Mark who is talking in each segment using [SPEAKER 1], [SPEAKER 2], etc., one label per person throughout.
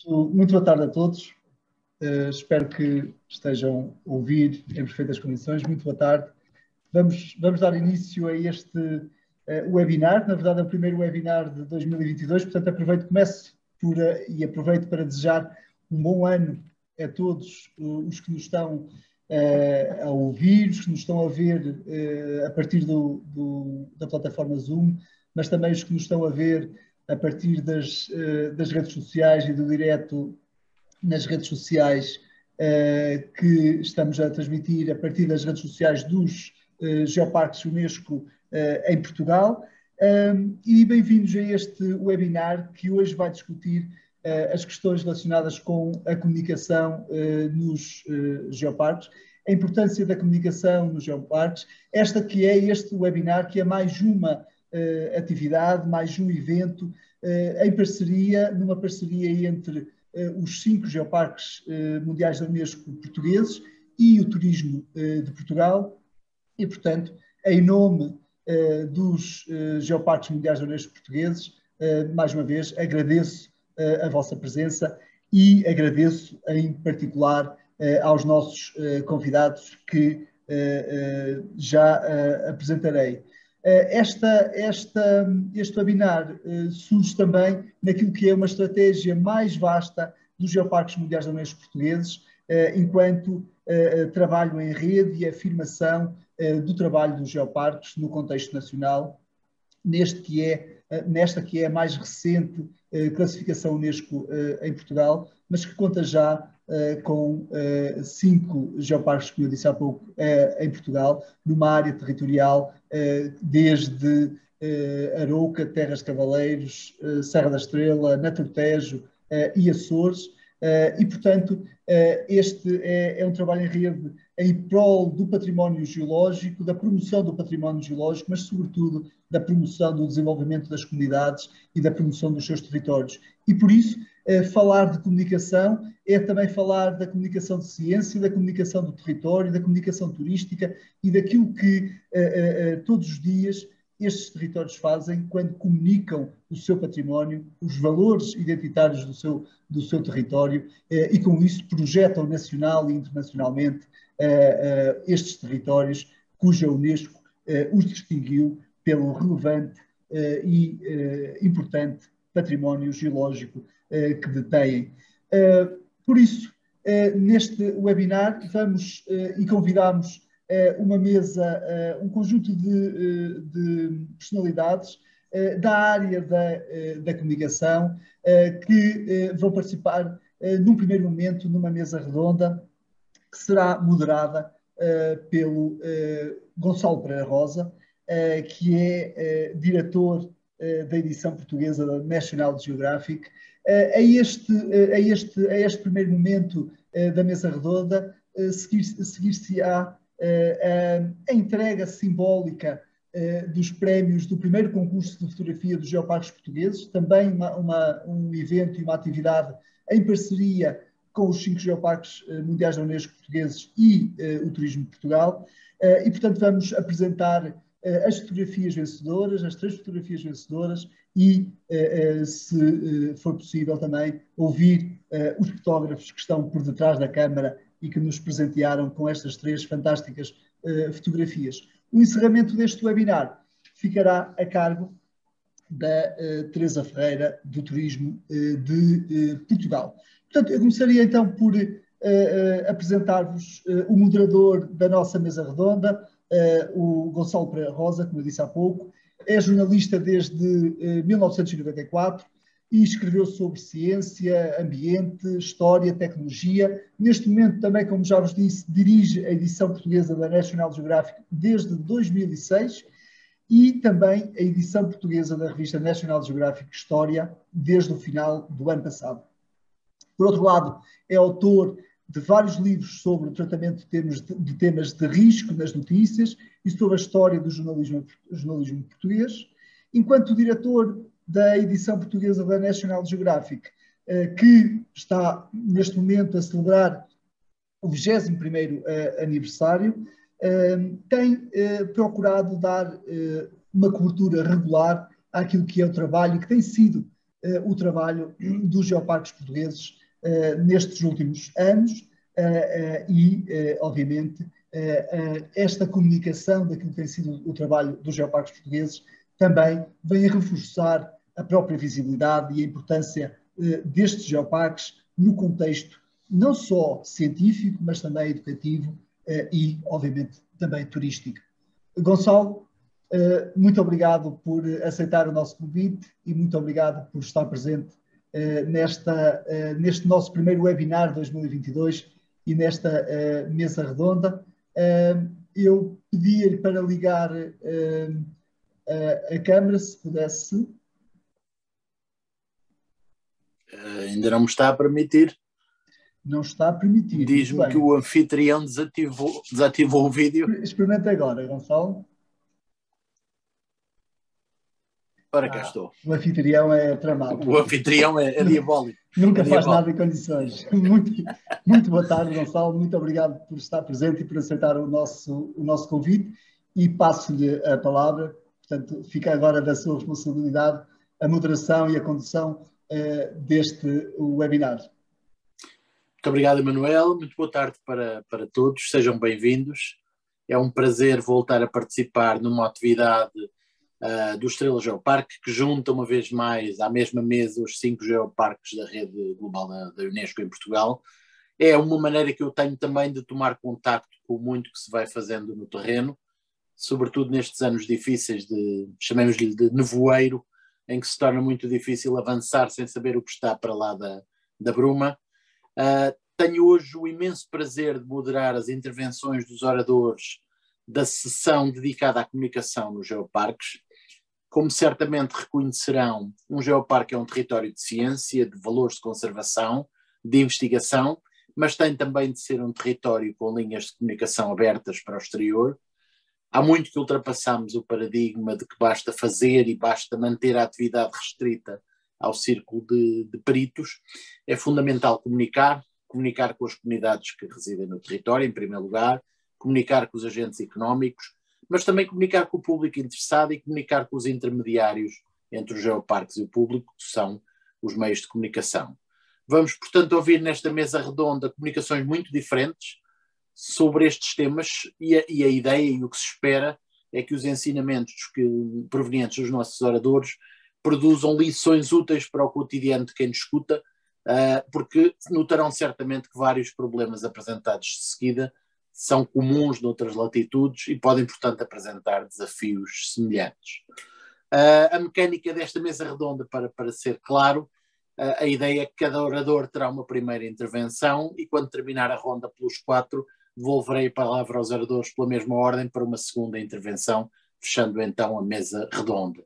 [SPEAKER 1] Muito boa tarde a todos. Espero que estejam a ouvir em perfeitas condições. Muito boa tarde. Vamos dar início a este webinar. Na verdade, é o primeiro webinar de 2022, portanto, aproveito para desejar um bom ano a todos os que nos estão a ouvir, os que nos estão a ver a partir da plataforma Zoom, mas também os que nos estão a ver a partir das redes sociais e do direto nas redes sociais que estamos a transmitir a partir das redes sociais dos Geoparques Unesco em Portugal. E bem-vindos a este webinar que hoje vai discutir as questões relacionadas com a comunicação nos geoparques, a importância da comunicação nos geoparques, este webinar que é mais uma atividade, mais um evento numa parceria entre os 5 geoparques mundiais da Unesco portugueses e o turismo de Portugal e, portanto, em nome dos geoparques mundiais da Unesco portugueses, mais uma vez agradeço a vossa presença e agradeço em particular aos nossos convidados que já apresentarei. Este webinar surge também naquilo que é uma estratégia mais vasta dos Geoparques Mundiais da Unesco portugueses, enquanto trabalho em rede e afirmação do trabalho dos geoparques no contexto nacional, nesta que é a mais recente classificação Unesco em Portugal, mas que conta já com 5 geoparques, como eu disse há pouco, em Portugal, numa área territorial desde Arouca, Terras de Cavaleiros, Serra da Estrela, Natortejo e Açores, e, portanto, este é um trabalho em rede em prol do património geológico, da promoção do património geológico, mas, sobretudo, da promoção do desenvolvimento das comunidades e da promoção dos seus territórios. E, por isso, falar de comunicação é também falar da comunicação de ciência, da comunicação do território, da comunicação turística e daquilo que todos os dias estes territórios fazem quando comunicam o seu património, os valores identitários do seu território e com isso projetam nacional e internacionalmente estes territórios cuja Unesco os distinguiu pelo relevante e importante património geológico que detêm. Por isso, neste webinar vamos e convidamos uma mesa, um conjunto de personalidades da área da comunicação que vão participar num primeiro momento numa mesa redonda que será moderada pelo Gonçalo Pereira Rosa, que é diretor da edição portuguesa da National Geographic. A este primeiro momento da mesa redonda seguir-se-á a entrega simbólica dos prémios do primeiro concurso de fotografia dos geoparques portugueses, também um evento e uma atividade em parceria com os 5 geoparques mundiais da Unesco portugueses e o Turismo de Portugal. E, portanto, vamos apresentar as fotografias vencedoras, as 3 fotografias vencedoras e, se for possível, também ouvir os fotógrafos que estão por detrás da câmara e que nos presentearam com estas 3 fantásticas fotografias. O encerramento deste webinar ficará a cargo da Teresa Ferreira, do Turismo de Portugal. Portanto, eu começaria então por apresentar-vos o moderador da nossa mesa redonda, o Gonçalo Pereira Rosa, como eu disse há pouco. É jornalista desde 1994 e escreveu sobre ciência, ambiente, história, tecnologia. Neste momento também, como já vos disse, dirige a edição portuguesa da National Geographic desde 2006 e também a edição portuguesa da revista National Geographic História desde o final do ano passado. Por outro lado, é autor de vários livros sobre o tratamento de temas de risco nas notícias e sobre a história do jornalismo português. Enquanto diretor da edição portuguesa da National Geographic, que está neste momento a celebrar o 21º aniversário, tem procurado dar uma cobertura regular àquilo que é o trabalho que tem sido o trabalho dos geoparques portugueses nestes últimos anos e, obviamente, esta comunicação daquilo que tem sido o trabalho dos geoparques portugueses também vem a reforçar a própria visibilidade e a importância destes geoparques no contexto não só científico, mas também educativo e, obviamente, também turístico. Gonçalo, muito obrigado por aceitar o nosso convite e muito obrigado por estar presente neste nosso primeiro webinar 2022 e nesta mesa redonda. Eu pedia-lhe para ligar a câmara, se pudesse.
[SPEAKER 2] Ainda não me está a permitir.
[SPEAKER 1] Não está a permitir.
[SPEAKER 2] Diz-me que o anfitrião desativou o vídeo.
[SPEAKER 1] Experimenta agora, Gonçalo.
[SPEAKER 2] Ora, cá estou.
[SPEAKER 1] O anfitrião é tramado.
[SPEAKER 2] O anfitrião é diabólico.
[SPEAKER 1] Nunca faz nada em condições. Muito boa tarde, Gonçalo. Muito obrigado por estar presente e por aceitar o nosso convite. E passo-lhe a palavra. Portanto, fica agora da sua responsabilidade a moderação e a condução deste webinar.
[SPEAKER 2] Muito obrigado, Emanuel. Muito boa tarde para todos. Sejam bem-vindos. É um prazer voltar a participar numa atividade do Estrela Geoparque, que junta uma vez mais à mesma mesa os 5 geoparques da rede global da Unesco em Portugal. É uma maneira que eu tenho também de tomar contacto com muito que se vai fazendo no terreno, sobretudo nestes anos difíceis chamemos-lhe de nevoeiro, em que se torna muito difícil avançar sem saber o que está para lá da bruma. Tenho hoje o imenso prazer de moderar as intervenções dos oradores da sessão dedicada à comunicação nos geoparques. Como certamente reconhecerão, um geoparque é um território de ciência, de valores de conservação, de investigação, mas tem também de ser um território com linhas de comunicação abertas para o exterior. Há muito que ultrapassamos o paradigma de que basta fazer e basta manter a atividade restrita ao círculo de peritos. É fundamental comunicar com as comunidades que residem no território, em primeiro lugar, comunicar com os agentes económicos, mas também comunicar com o público interessado e comunicar com os intermediários entre os geoparques e o público, que são os meios de comunicação. Vamos, portanto, ouvir nesta mesa redonda comunicações muito diferentes sobre estes temas e a ideia e o que se espera é que os ensinamentos provenientes dos nossos oradores produzam lições úteis para o cotidiano de quem nos escuta, porque notarão certamente que vários problemas apresentados de seguida são comuns noutras latitudes e podem, portanto, apresentar desafios semelhantes. A mecânica desta mesa redonda, para ser claro, a ideia é que cada orador terá uma primeira intervenção e quando terminar a ronda pelos 4, devolverei a palavra aos oradores pela mesma ordem para uma segunda intervenção, fechando então a mesa redonda.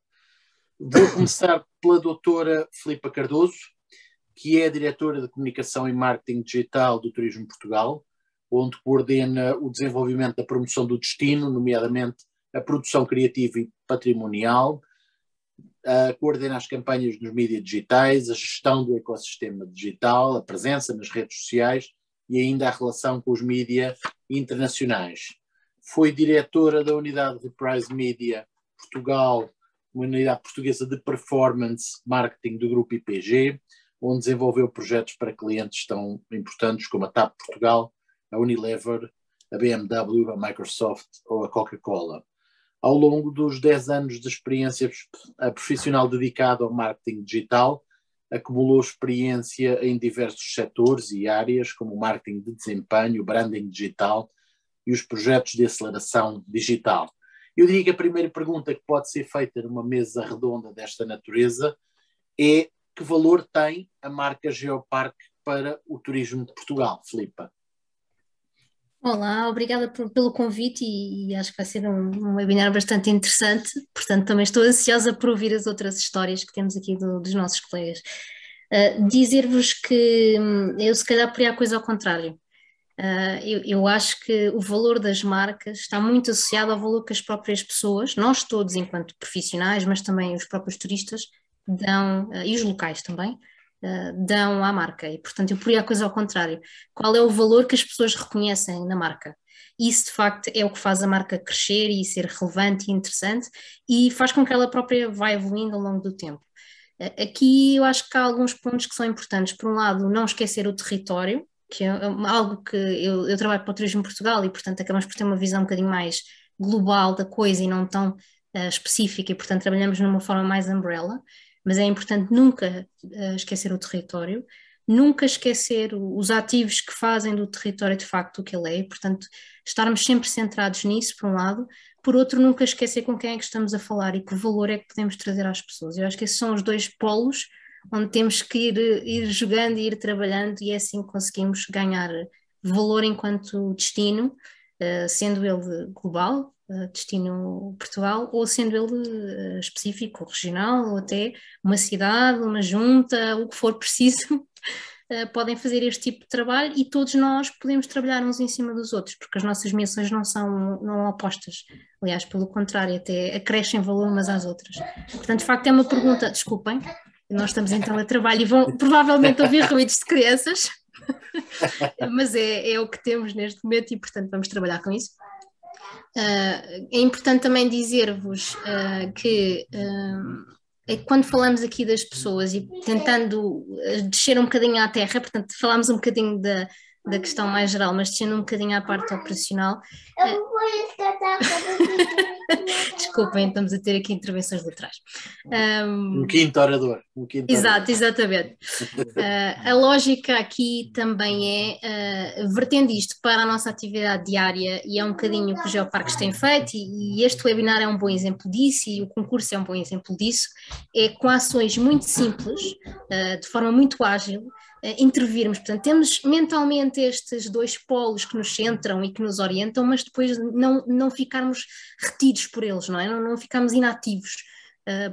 [SPEAKER 2] Vou começar pela doutora Filipa Cardoso, que é a diretora de Comunicação e Marketing Digital do Turismo Portugal, onde coordena o desenvolvimento da promoção do destino, nomeadamente a produção criativa e patrimonial, coordena as campanhas nos mídias digitais, a gestão do ecossistema digital, a presença nas redes sociais e ainda a relação com os mídias internacionais. Foi diretora da unidade Reprise Media Portugal, uma unidade portuguesa de performance marketing do grupo IPG, onde desenvolveu projetos para clientes tão importantes como a TAP Portugal, a Unilever, a BMW, a Microsoft ou a Coca-Cola. Ao longo dos 10 anos de experiência profissional dedicada ao marketing digital, acumulou experiência em diversos setores e áreas, como o marketing de desempenho, o branding digital e os projetos de aceleração digital. Eu diria que a primeira pergunta que pode ser feita numa mesa redonda desta natureza é: que valor tem a marca Geoparque para o turismo de Portugal? Filipa.
[SPEAKER 3] Olá, obrigada pelo convite e acho que vai ser um webinar bastante interessante, portanto também estou ansiosa por ouvir as outras histórias que temos aqui dos nossos colegas. Dizer-vos que eu se calhar poria a coisa ao contrário. Eu acho que o valor das marcas está muito associado ao valor que as próprias pessoas, nós todos enquanto profissionais, mas também os próprios turistas dão, e os locais também, dão à marca. E portanto eu poria a coisa ao contrário. Qual é o valor que as pessoas reconhecem na marca? Isso de facto é o que faz a marca crescer e ser relevante e interessante e faz com que ela própria vá evoluindo ao longo do tempo. Aqui eu acho que há alguns pontos que são importantes. Por um lado, não esquecer o território, que é algo que eu trabalho para o Turismo Portugal e, portanto, acabamos por ter uma visão um bocadinho mais global da coisa e não tão específica, e, portanto, trabalhamos numa forma mais umbrella, mas é importante nunca esquecer o território, nunca esquecer os ativos que fazem do território de facto o que ele é, e, portanto, estarmos sempre centrados nisso, por um lado. Por outro, nunca esquecer com quem é que estamos a falar e que valor é que podemos trazer às pessoas. Eu acho que esses são os dois polos onde temos que ir jogando e ir trabalhando, e é assim que conseguimos ganhar valor enquanto destino, sendo ele global, destino Portugal, ou sendo ele específico, regional, ou até uma cidade, uma junta, o que for preciso. Podem fazer este tipo de trabalho e todos nós podemos trabalhar uns em cima dos outros, porque as nossas missões não opostas. Aliás, pelo contrário, até acrescem valor umas às outras. Portanto, de facto, é uma pergunta, desculpem, nós estamos em teletrabalho e vão provavelmente ouvir ruídos de crianças, mas é o que temos neste momento e, portanto, vamos trabalhar com isso. É importante também dizer-vos que quando falamos aqui das pessoas e tentando descer um bocadinho à terra, portanto, falámos um bocadinho da questão mais geral, mas descendo um bocadinho à parte operacional. Desculpem, estamos a ter aqui intervenções laterais.
[SPEAKER 2] Um quinto orador.
[SPEAKER 3] Exato, exatamente. A lógica aqui também é, vertendo isto para a nossa atividade diária, e é um bocadinho o que os geoparques têm feito, e este webinar é um bom exemplo disso, e o concurso é um bom exemplo disso, é com ações muito simples, de forma muito ágil, intervirmos. Portanto, temos mentalmente estes dois polos que nos centram e que nos orientam, mas depois não ficarmos retidos por eles, não é? Não ficarmos inativos.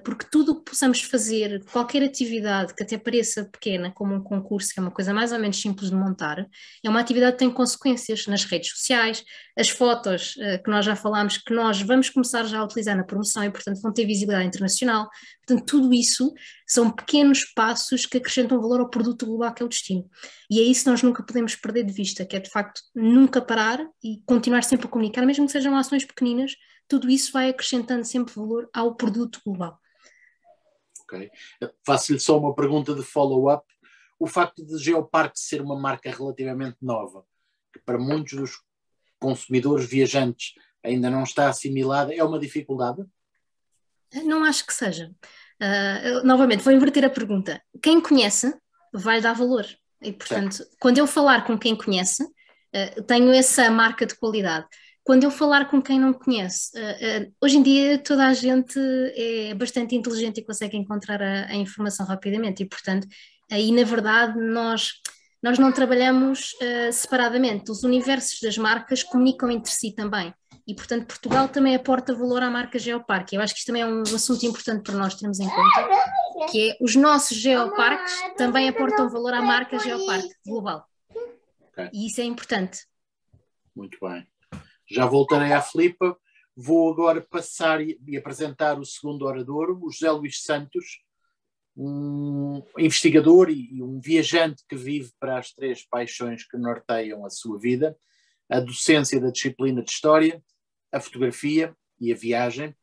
[SPEAKER 3] Porque tudo o que possamos fazer, qualquer atividade que até pareça pequena, como um concurso, que é uma coisa mais ou menos simples de montar, é uma atividade que tem consequências nas redes sociais, as fotos que nós já falámos, que nós vamos começar já a utilizar na promoção e, portanto, vão ter visibilidade internacional. Portanto, tudo isso são pequenos passos que acrescentam valor ao produto global que é o destino. E é isso que nós nunca podemos perder de vista, que é, de facto, nunca parar e continuar sempre a comunicar, mesmo que sejam ações pequeninas. Tudo isso vai acrescentando sempre valor ao produto global.
[SPEAKER 2] Ok. Faço-lhe só uma pergunta de follow-up. O facto de Geoparque ser uma marca relativamente nova, que para muitos dos consumidores viajantes ainda não está assimilada, é uma dificuldade?
[SPEAKER 3] Não acho que seja. Novamente, vou inverter a pergunta. Quem conhece vai dar valor. E, portanto, certo, quando eu falar com quem conhece, tenho essa marca de qualidade. Quando eu falar com quem não conhece, hoje em dia toda a gente é bastante inteligente e consegue encontrar a informação rapidamente, e, portanto, aí na verdade nós não trabalhamos separadamente. Os universos das marcas comunicam entre si também, e, portanto, Portugal também aporta valor à marca Geoparque. Eu acho que isto também é um assunto importante para nós termos em conta, que é os nossos geoparques também aportam valor à marca Geoparque global.
[SPEAKER 2] Okay.
[SPEAKER 3] E isso é importante.
[SPEAKER 2] Muito bem. Já voltarei à Filipa. Vou agora passar e apresentar o segundo orador, o José Luís Santos, um investigador e um viajante que vive para as três paixões que norteiam a sua vida: a docência da disciplina de História, a fotografia e a viagem.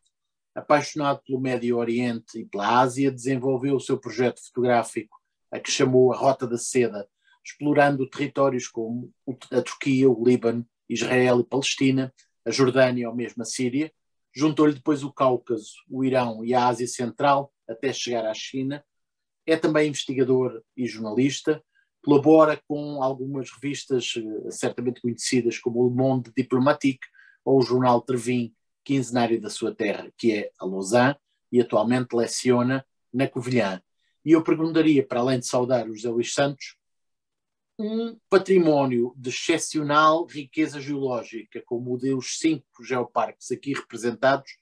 [SPEAKER 2] Apaixonado pelo Médio Oriente e pela Ásia, desenvolveu o seu projeto fotográfico, a que chamou a Rota da Seda, explorando territórios como a Turquia, o Líbano, Israel e Palestina, a Jordânia ou mesmo a Síria. Juntou-lhe depois o Cáucaso, o Irão e a Ásia Central, até chegar à China. É também investigador e jornalista, colabora com algumas revistas certamente conhecidas como o Le Monde Diplomatique ou o jornal Trevin, quinzenário da sua terra, que é a Lausanne, e atualmente leciona na Covilhã. E eu perguntaria, para além de saudar o José Luís Santos, um património de excepcional riqueza geológica, como o dos 5 geoparques aqui representados,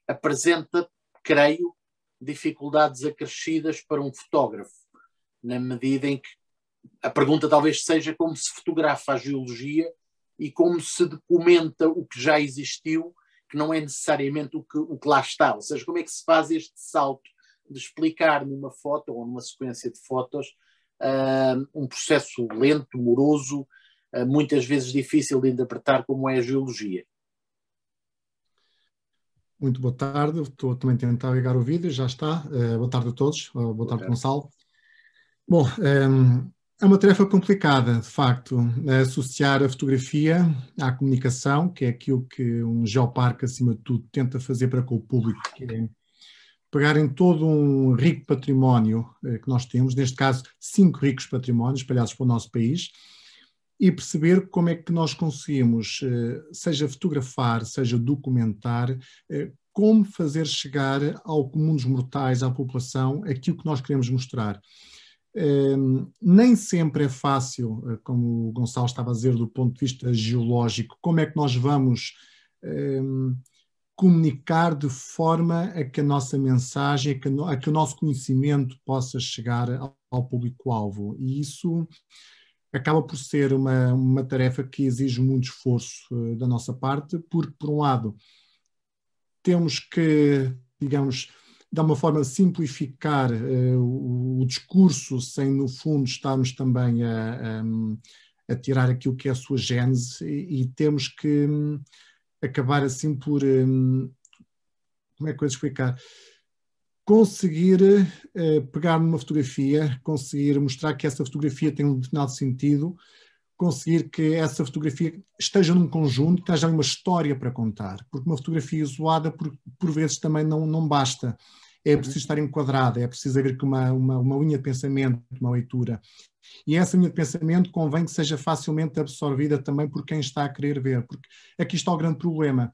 [SPEAKER 2] apresenta, creio, dificuldades acrescidas para um fotógrafo, na medida em que a pergunta talvez seja como se fotografa a geologia e como se documenta o que já existiu, que não é necessariamente o que lá está. Ou seja, como é que se faz este salto de explicar numa foto ou numa sequência de fotos um processo lento, moroso, muitas vezes difícil de interpretar, como é a geologia.
[SPEAKER 4] Muito boa tarde, estou também a tentar ligar o vídeo, já está. Boa tarde a todos, boa tarde, Gonçalo. Bom, é uma tarefa complicada, de facto, associar a fotografia à comunicação, que é aquilo que um geoparque, acima de tudo, tenta fazer para com o público, que é pegar em todo um rico património que nós temos, neste caso 5 ricos patrimónios espalhados pelo nosso país, e perceber como é que nós conseguimos, seja fotografar, seja documentar, como fazer chegar ao comum dos mortais, à população, aquilo que nós queremos mostrar. Nem sempre é fácil, como o Gonçalo estava a dizer, do ponto de vista geológico, como é que nós vamos comunicar de forma a que a nossa mensagem, a que o nosso conhecimento possa chegar ao público-alvo. E isso acaba por ser uma tarefa que exige muito esforço da nossa parte, porque, por um lado, temos que, digamos, de uma forma simplificar o discurso, sem, no fundo, estarmos também a tirar aquilo que é a sua gênese, e temos que acabar assim por, como é que eu vou explicar? Conseguir pegar numa fotografia, conseguir mostrar que essa fotografia tem um determinado sentido, conseguir que essa fotografia esteja num conjunto, que haja uma história para contar, porque uma fotografia isolada por vezes também não basta, é preciso estar enquadrada, é preciso haver uma linha de pensamento, uma leitura, e essa linha de pensamento convém que seja facilmente absorvida também por quem está a querer ver, porque aqui está o grande problema.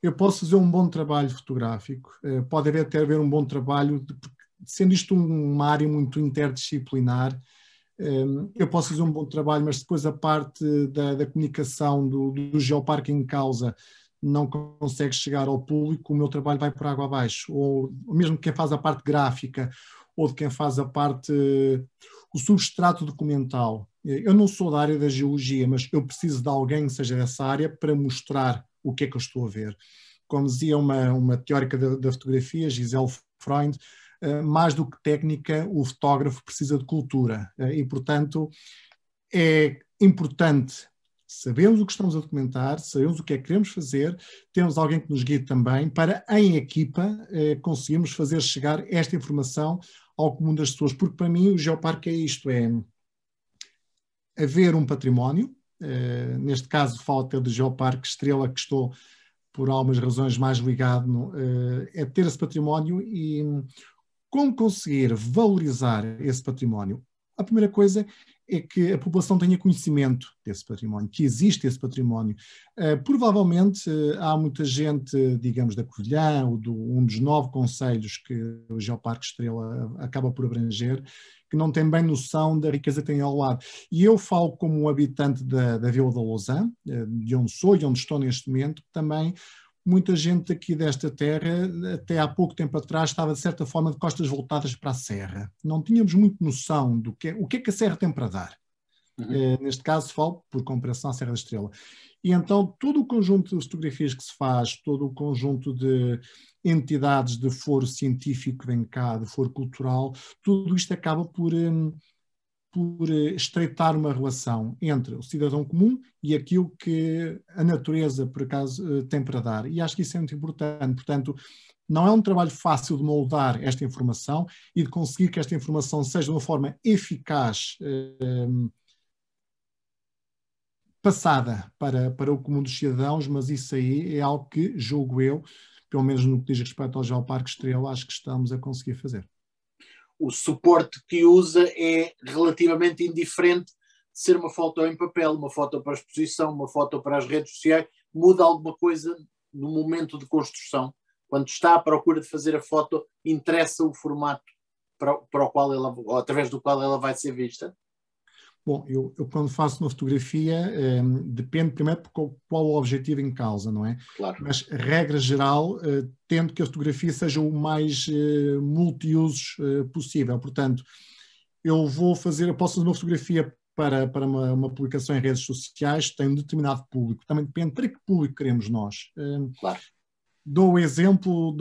[SPEAKER 4] Eu posso fazer um bom trabalho fotográfico, pode haver um bom trabalho, sendo isto uma área muito interdisciplinar, eu posso fazer um bom trabalho, mas depois a parte da comunicação do geoparque em causa não consegue chegar ao público, o meu trabalho vai por água abaixo, ou mesmo quem faz a parte gráfica, ou de quem faz a parte, o substrato documental. Eu não sou da área da geologia, mas eu preciso de alguém que seja dessa área para mostrar o que é que eu estou a ver. Como dizia uma teórica da fotografia, Giselle Freund, mais do que técnica, o fotógrafo precisa de cultura. E, portanto, é importante sabermos o que estamos a documentar, sabemos o que é que queremos fazer, temos alguém que nos guie também, para, em equipa, conseguirmos fazer chegar esta informação ao comum das pessoas. Porque, para mim, o geoparque é isto, é haver um património, neste caso falo até do Geoparque Estrela, que estou por algumas razões mais ligado, é ter esse património e como conseguir valorizar esse património. A primeira coisa é que a população tenha conhecimento desse património, que existe esse património. Provavelmente há muita gente, digamos, da Covilhã, ou um dos 9 concelhos que o Geoparque Estrela acaba por abranger, que não tem bem noção da riqueza que tem ao lado. E eu falo como um habitante da Vila da Lousã, de onde sou e onde estou neste momento, também muita gente aqui desta terra, até há pouco tempo atrás, estava de certa forma de costas voltadas para a serra. Não tínhamos muito noção do o que é que a serra tem para dar. Neste caso falo por comparação à Serra da Estrela. E então todo o conjunto de fotografias que se faz, todo o conjunto de entidades de foro científico que vem cá, de foro cultural, tudo isto acaba por estreitar uma relação entre o cidadão comum e aquilo que a natureza, por acaso, tem para dar. E acho que isso é muito importante. Portanto, não é um trabalho fácil de moldar esta informação e de conseguir que esta informação seja de uma forma eficaz, passada para o comum dos cidadãos, mas isso aí é algo que, julgo eu, pelo menos no que diz respeito ao Geoparque Estrela, acho que estamos a conseguir fazer.
[SPEAKER 2] O suporte que usa é relativamente indiferente de ser uma foto em papel, uma foto para a exposição, uma foto para as redes sociais, muda alguma coisa no momento de construção. Quando está à procura de fazer a foto, interessa o formato para o qual ela, ou através do qual ela vai ser vista?
[SPEAKER 4] Bom, eu quando faço uma fotografia, depende primeiro de qual o objetivo em causa, não é?
[SPEAKER 2] Claro.
[SPEAKER 4] Mas, regra geral, tento que a fotografia seja o mais multiusos possível. Portanto, eu posso fazer uma fotografia para uma publicação em redes sociais, tem um determinado público. Também depende para que público queremos nós.
[SPEAKER 2] Claro.
[SPEAKER 4] Dou o exemplo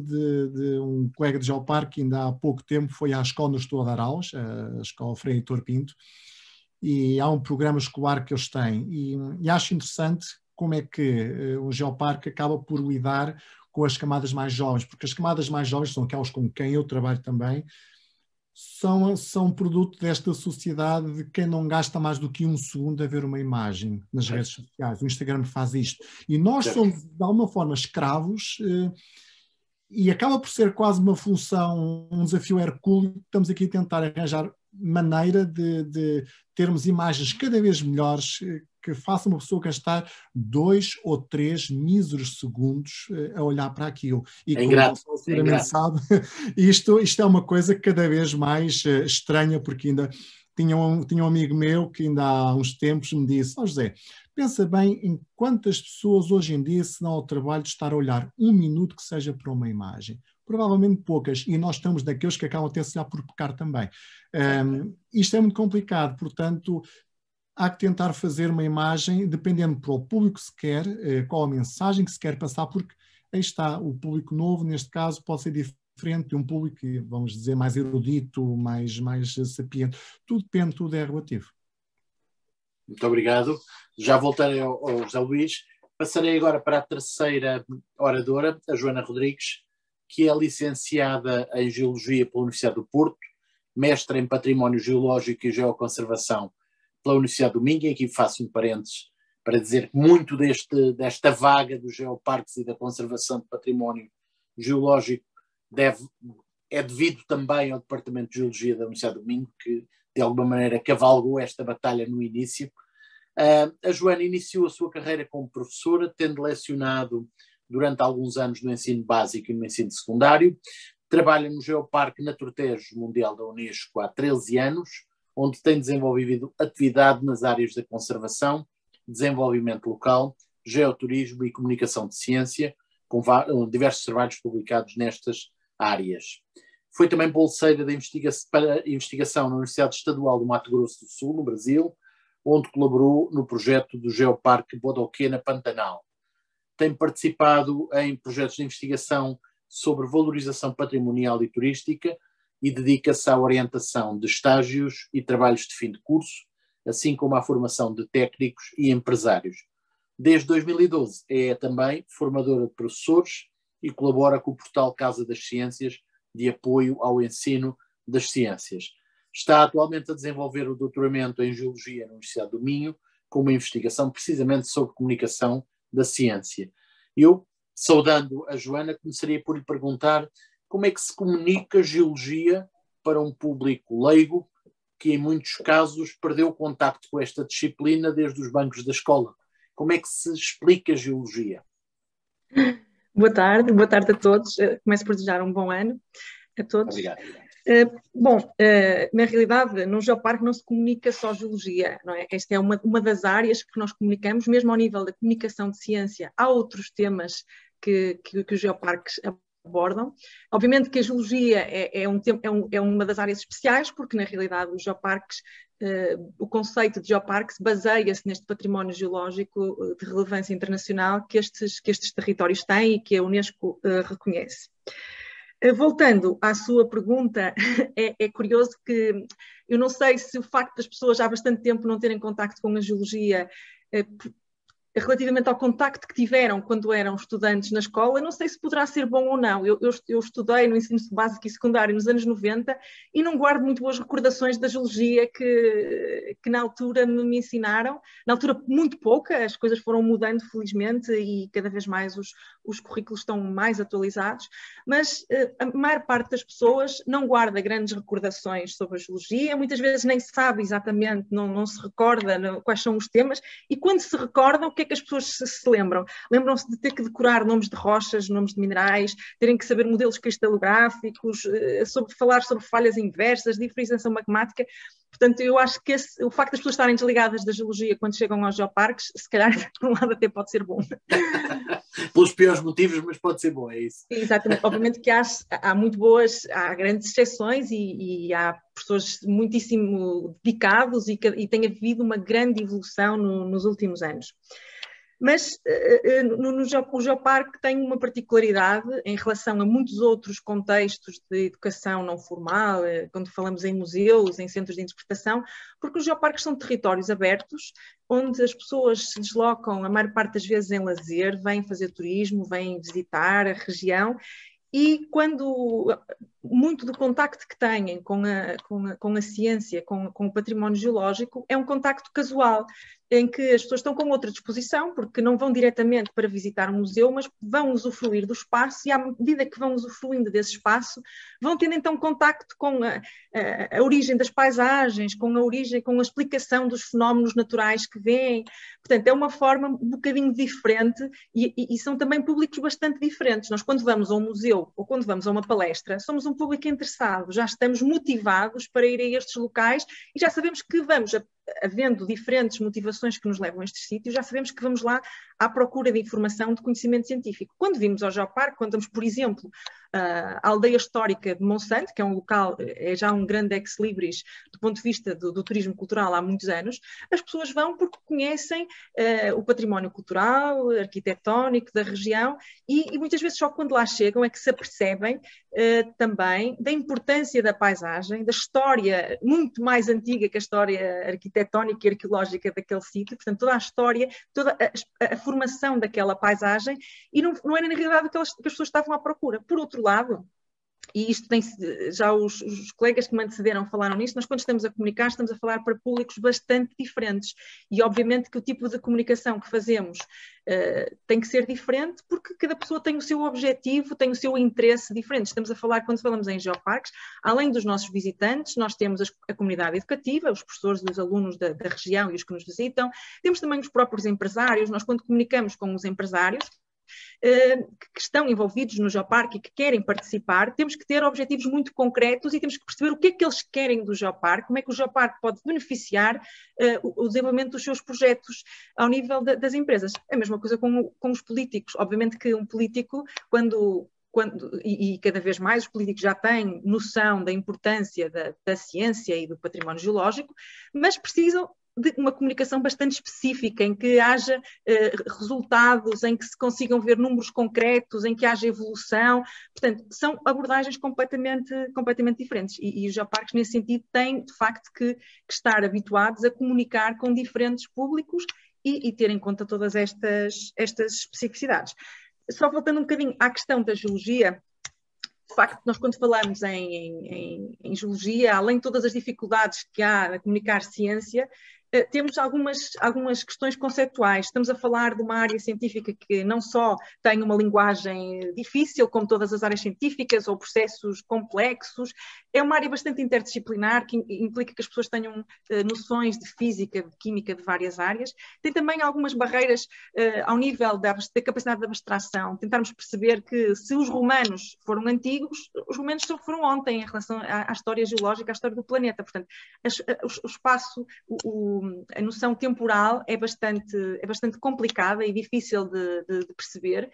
[SPEAKER 4] de um colega de Geoparque, ainda há pouco tempo foi à escola onde estou a dar aulas, a escola Frei Heitor Pinto, e há um programa escolar que eles têm, e acho interessante como é que o Geoparque acaba por lidar com as camadas mais jovens, porque as camadas mais jovens são aquelas com quem eu trabalho também, são produto desta sociedade de quem não gasta mais do que 1 segundo a ver uma imagem nas redes sociais. O Instagram faz isto. E nós somos, de alguma forma, escravos, e acaba por ser quase uma função, um desafio hercúleo. Estamos aqui a tentar arranjar maneira de termos imagens cada vez melhores que façam uma pessoa gastar 2 ou 3 míseros segundos a olhar para aquilo. E como você seguramente sabe, isto é uma coisa cada vez mais estranha, porque ainda tinha um amigo meu que ainda há uns tempos me disse: José, pensa bem em quantas pessoas hoje em dia se dão ao trabalho de estar a olhar 1 minuto que seja para uma imagem. Provavelmente poucas, e nós estamos daqueles que acabam até se por pecar também. Isto é muito complicado, portanto, há que tentar fazer uma imagem, dependendo para o público que se quer, qual a mensagem que se quer passar, porque aí está, o público novo, neste caso, pode ser diferente de um público, vamos dizer, mais erudito, mais sapiente. Tudo depende, tudo é relativo.
[SPEAKER 2] Muito obrigado. Já voltarei ao José Luís. Passarei agora para a terceira oradora, a Joana Rodrigues, que é licenciada em Geologia pela Universidade do Porto, mestre em Património Geológico e Geoconservação pela Universidade do Minho, e aqui faço um parênteses para dizer que muito desta vaga dos geoparques e da conservação de património geológico é devido também ao Departamento de Geologia da Universidade do Minho, que de alguma maneira cavalgou esta batalha no início. A Joana iniciou a sua carreira como professora, tendo lecionado durante alguns anos no ensino básico e no ensino secundário. Trabalha no Geoparque Naturtejo Mundial da Unesco há 13 anos, onde tem desenvolvido atividade nas áreas da conservação, desenvolvimento local, geoturismo e comunicação de ciência, com diversos trabalhos publicados nestas áreas. Foi também bolseira para investigação na Universidade Estadual do Mato Grosso do Sul, no Brasil, onde colaborou no projeto do Geoparque Bodoquena Pantanal. Tem participado em projetos de investigação sobre valorização patrimonial e turística e dedica-se à orientação de estágios e trabalhos de fim de curso, assim como à formação de técnicos e empresários. Desde 2012 é também formadora de professores e colabora com o portal Casa das Ciências de apoio ao ensino das ciências. Está atualmente a desenvolver o doutoramento em Geologia na Universidade do Minho, com uma investigação precisamente sobre comunicação da ciência. Eu, saudando a Joana, começaria por lhe perguntar como é que se comunica geologia para um público leigo que, em muitos casos, perdeu o contacto com esta disciplina desde os bancos da escola. Como é que se explica a geologia?
[SPEAKER 5] Boa tarde a todos. Começo por desejar um bom ano a todos.
[SPEAKER 2] Obrigado.
[SPEAKER 5] Na realidade, no Geoparque não se comunica só geologia, não é? Esta é uma das áreas que nós comunicamos, mesmo ao nível da comunicação de ciência. Há outros temas que os geoparques abordam. Obviamente que a geologia é uma das áreas especiais, porque na realidade os geoparques, o conceito de geoparques baseia-se neste património geológico de relevância internacional que estes territórios têm e que a Unesco reconhece. Voltando à sua pergunta, é curioso que eu não sei se o facto das pessoas já há bastante tempo não terem contacto com a geologia, relativamente ao contacto que tiveram quando eram estudantes na escola, não sei se poderá ser bom ou não. Eu estudei no ensino básico e secundário nos anos 90 e não guardo muito boas recordações da geologia que na altura me ensinaram. Na altura muito pouca, as coisas foram mudando felizmente e cada vez mais os currículos estão mais atualizados, mas a maior parte das pessoas não guarda grandes recordações sobre a geologia, muitas vezes nem sabe exatamente, não se recorda quais são os temas, e quando se recordam, o que é que as pessoas se lembram? Lembram-se de ter que decorar nomes de rochas, nomes de minerais, terem que saber modelos cristalográficos, falar sobre falhas inversas, diferenciação magmática. Portanto, eu acho que o facto das pessoas estarem desligadas da geologia quando chegam aos geoparques, se calhar, por um lado, até pode ser bom.
[SPEAKER 2] Pelos piores motivos, mas pode ser bom, é isso?
[SPEAKER 5] Exatamente. Obviamente que há muito boas, há grandes exceções e há pessoas muitíssimo dedicados e tem havido uma grande evolução nos últimos anos. Mas o Geoparque tem uma particularidade em relação a muitos outros contextos de educação não formal, quando falamos em museus, em centros de interpretação, porque os geoparques são territórios abertos, onde as pessoas se deslocam, a maior parte das vezes em lazer, vêm fazer turismo, vêm visitar a região, e quando muito do contacto que têm com a ciência, com o património geológico, é um contacto casual, em que as pessoas estão com outra disposição, porque não vão diretamente para visitar um museu, mas vão usufruir do espaço, e à medida que vão usufruindo desse espaço, vão tendo então contacto com a origem das paisagens, com a explicação dos fenómenos naturais que vêm. Portanto, é uma forma um bocadinho diferente, e são também públicos bastante diferentes. Nós, quando vamos a um museu ou quando vamos a uma palestra, somos um público interessado, já estamos motivados para ir a estes locais e já sabemos que vamos, havendo diferentes motivações que nos levam a estes sítios, já sabemos que vamos lá à procura de informação, de conhecimento científico. Quando vimos ao Geoparque, quando vamos, por exemplo, à aldeia histórica de Monsanto, que é um local, é já um grande ex-libris do ponto de vista do turismo cultural há muitos anos, as pessoas vão porque conhecem o património cultural, arquitetónico da região, e muitas vezes só quando lá chegam é que se apercebem também da importância da paisagem, da história muito mais antiga que a história arquitetónica e arqueológica daquele sítio, portanto toda a história, toda a formação daquela paisagem, e não era na realidade que as pessoas estavam à procura. Por outro lado, e isto tem já os colegas que me antecederam falaram nisto, nós quando estamos a comunicar estamos a falar para públicos bastante diferentes, e obviamente que o tipo de comunicação que fazemos tem que ser diferente, porque cada pessoa tem o seu objetivo, tem o seu interesse diferente. Estamos a falar, quando falamos em geoparques, além dos nossos visitantes, nós temos a comunidade educativa, os professores e os alunos da região e os que nos visitam, temos também os próprios empresários. Nós, quando comunicamos com os empresários que estão envolvidos no Geoparque e que querem participar, temos que ter objetivos muito concretos e temos que perceber o que é que eles querem do Geoparque, como é que o Geoparque pode beneficiar o desenvolvimento dos seus projetos ao nível das empresas. A mesma coisa com os políticos. Obviamente que um político, e cada vez mais os políticos já têm noção da importância da ciência e do património geológico, mas precisam de uma comunicação bastante específica, em que haja resultados, em que se consigam ver números concretos, em que haja evolução. Portanto, são abordagens completamente diferentes, e os geoparques nesse sentido têm de facto que estar habituados a comunicar com diferentes públicos e ter em conta todas estas especificidades. Só voltando um bocadinho à questão da geologia, de facto, nós quando falamos em geologia, além de todas as dificuldades que há a comunicar ciência, temos algumas questões conceituais. Estamos a falar de uma área científica que não só tem uma linguagem difícil, como todas as áreas científicas, ou processos complexos, é uma área bastante interdisciplinar, que implica que as pessoas tenham noções de física, de química, de várias áreas. Tem também algumas barreiras ao nível da capacidade de abstração, tentarmos perceber que se os romanos foram antigos, os romanos só foram ontem em relação à história geológica, à história do planeta. Portanto, o espaço, a noção temporal é bastante complicada e difícil de perceber,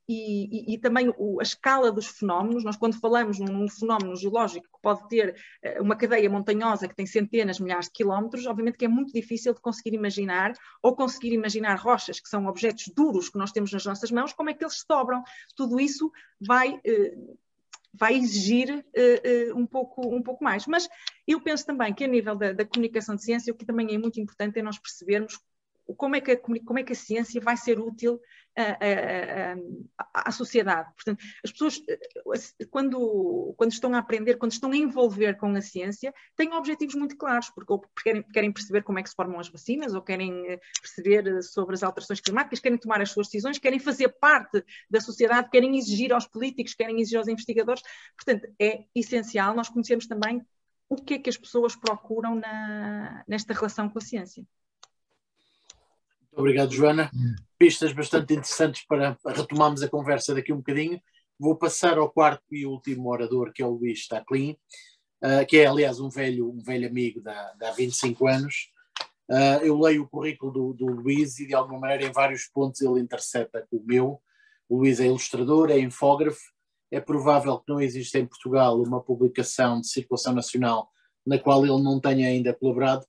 [SPEAKER 5] e também a escala dos fenómenos. Nós, quando falamos num fenómeno geológico que pode ter uma cadeia montanhosa que tem centenas, milhares de quilómetros, obviamente que é muito difícil de conseguir imaginar, ou conseguir imaginar rochas, que são objetos duros que nós temos nas nossas mãos, como é que eles se dobram. Tudo isso vai exigir um pouco mais. Mas eu penso também que a nível da comunicação de ciência, o que também é muito importante é nós percebermos como é que a ciência vai ser útil à sociedade. Portanto, as pessoas, quando estão a aprender, quando estão a envolver com a ciência, têm objetivos muito claros, porque querem perceber como é que se formam as vacinas, ou querem perceber sobre as alterações climáticas, querem tomar as suas decisões, querem fazer parte da sociedade, querem exigir aos políticos, querem exigir aos investigadores. Portanto, é essencial nós conhecermos também o que é que as pessoas procuram nesta relação com a ciência.
[SPEAKER 2] Muito obrigado, Joana. Pistas bastante interessantes para retomarmos a conversa daqui um bocadinho. Vou passar ao quarto e último orador, que é o Luís Taclin, que é, aliás, um velho amigo de há 25 anos. Eu leio o currículo do Luís e, de alguma maneira, em vários pontos ele intercepta com o meu. O Luís é ilustrador, é infógrafo. É provável que não exista em Portugal uma publicação de circulação nacional na qual ele não tenha ainda colaborado.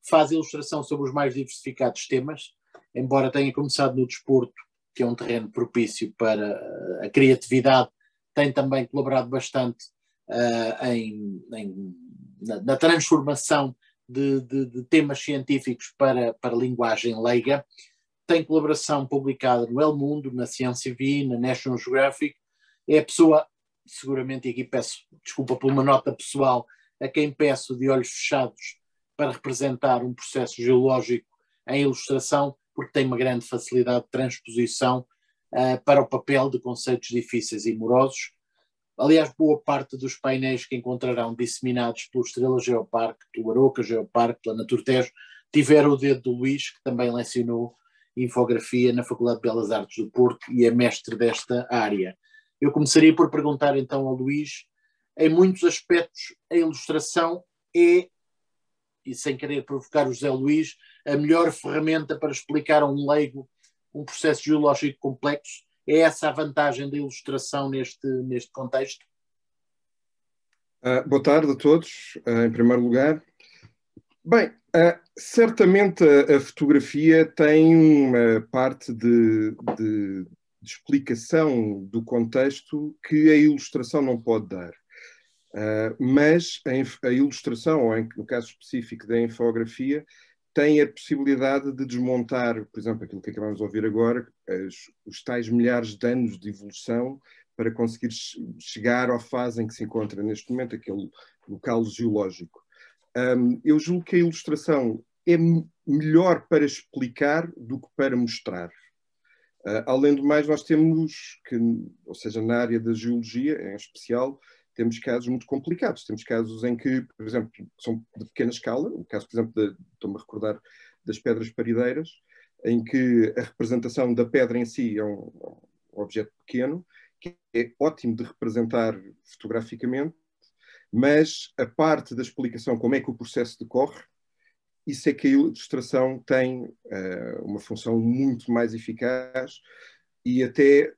[SPEAKER 2] Faz ilustração sobre os mais diversificados temas embora tenha começado no desporto, que é um terreno propício para a criatividade, tem também colaborado bastante na transformação de temas científicos para linguagem leiga. Tem colaboração publicada no El Mundo, na Science V, na National Geographic. É a pessoa, seguramente, e aqui peço desculpa por uma nota pessoal, a quem peço de olhos fechados para representar um processo geológico em ilustração, porque tem uma grande facilidade de transposição para o papel de conceitos difíceis e morosos. Aliás, boa parte dos painéis que encontrarão disseminados pelo Estrela Geoparque, pelo Aroca Geoparque, pela Naturtejo, tiveram o dedo do Luís, que também lecionou infografia na Faculdade de Belas Artes do Porto e é mestre desta área. Eu começaria por perguntar então ao Luís, em muitos aspectos a ilustração é, e sem querer provocar o José Luís, a melhor ferramenta para explicar a um leigo um processo geológico complexo. É essa a vantagem da ilustração neste contexto?
[SPEAKER 6] Boa tarde a todos, em primeiro lugar. Bem, certamente a fotografia tem uma parte de explicação do contexto que a ilustração não pode dar. Mas a ilustração, ou no caso específico da infografia, tem a possibilidade de desmontar, por exemplo, aquilo que acabamos de ouvir agora, os tais milhares de anos de evolução para conseguir chegar à fase em que se encontra neste momento, aquele local geológico. Eu julgo que a ilustração é melhor para explicar do que para mostrar. Além do mais, nós temos, ou seja, na área da geologia, em especial, temos casos muito complicados. Temos casos em que, por exemplo, são de pequena escala. O caso, por exemplo, estou-me a recordar das pedras parideiras, em que a representação da pedra em si é um objeto pequeno, que é ótimo de representar fotograficamente, mas a parte da explicação, como é que o processo decorre, isso é que a ilustração tem uma função muito mais eficaz e até...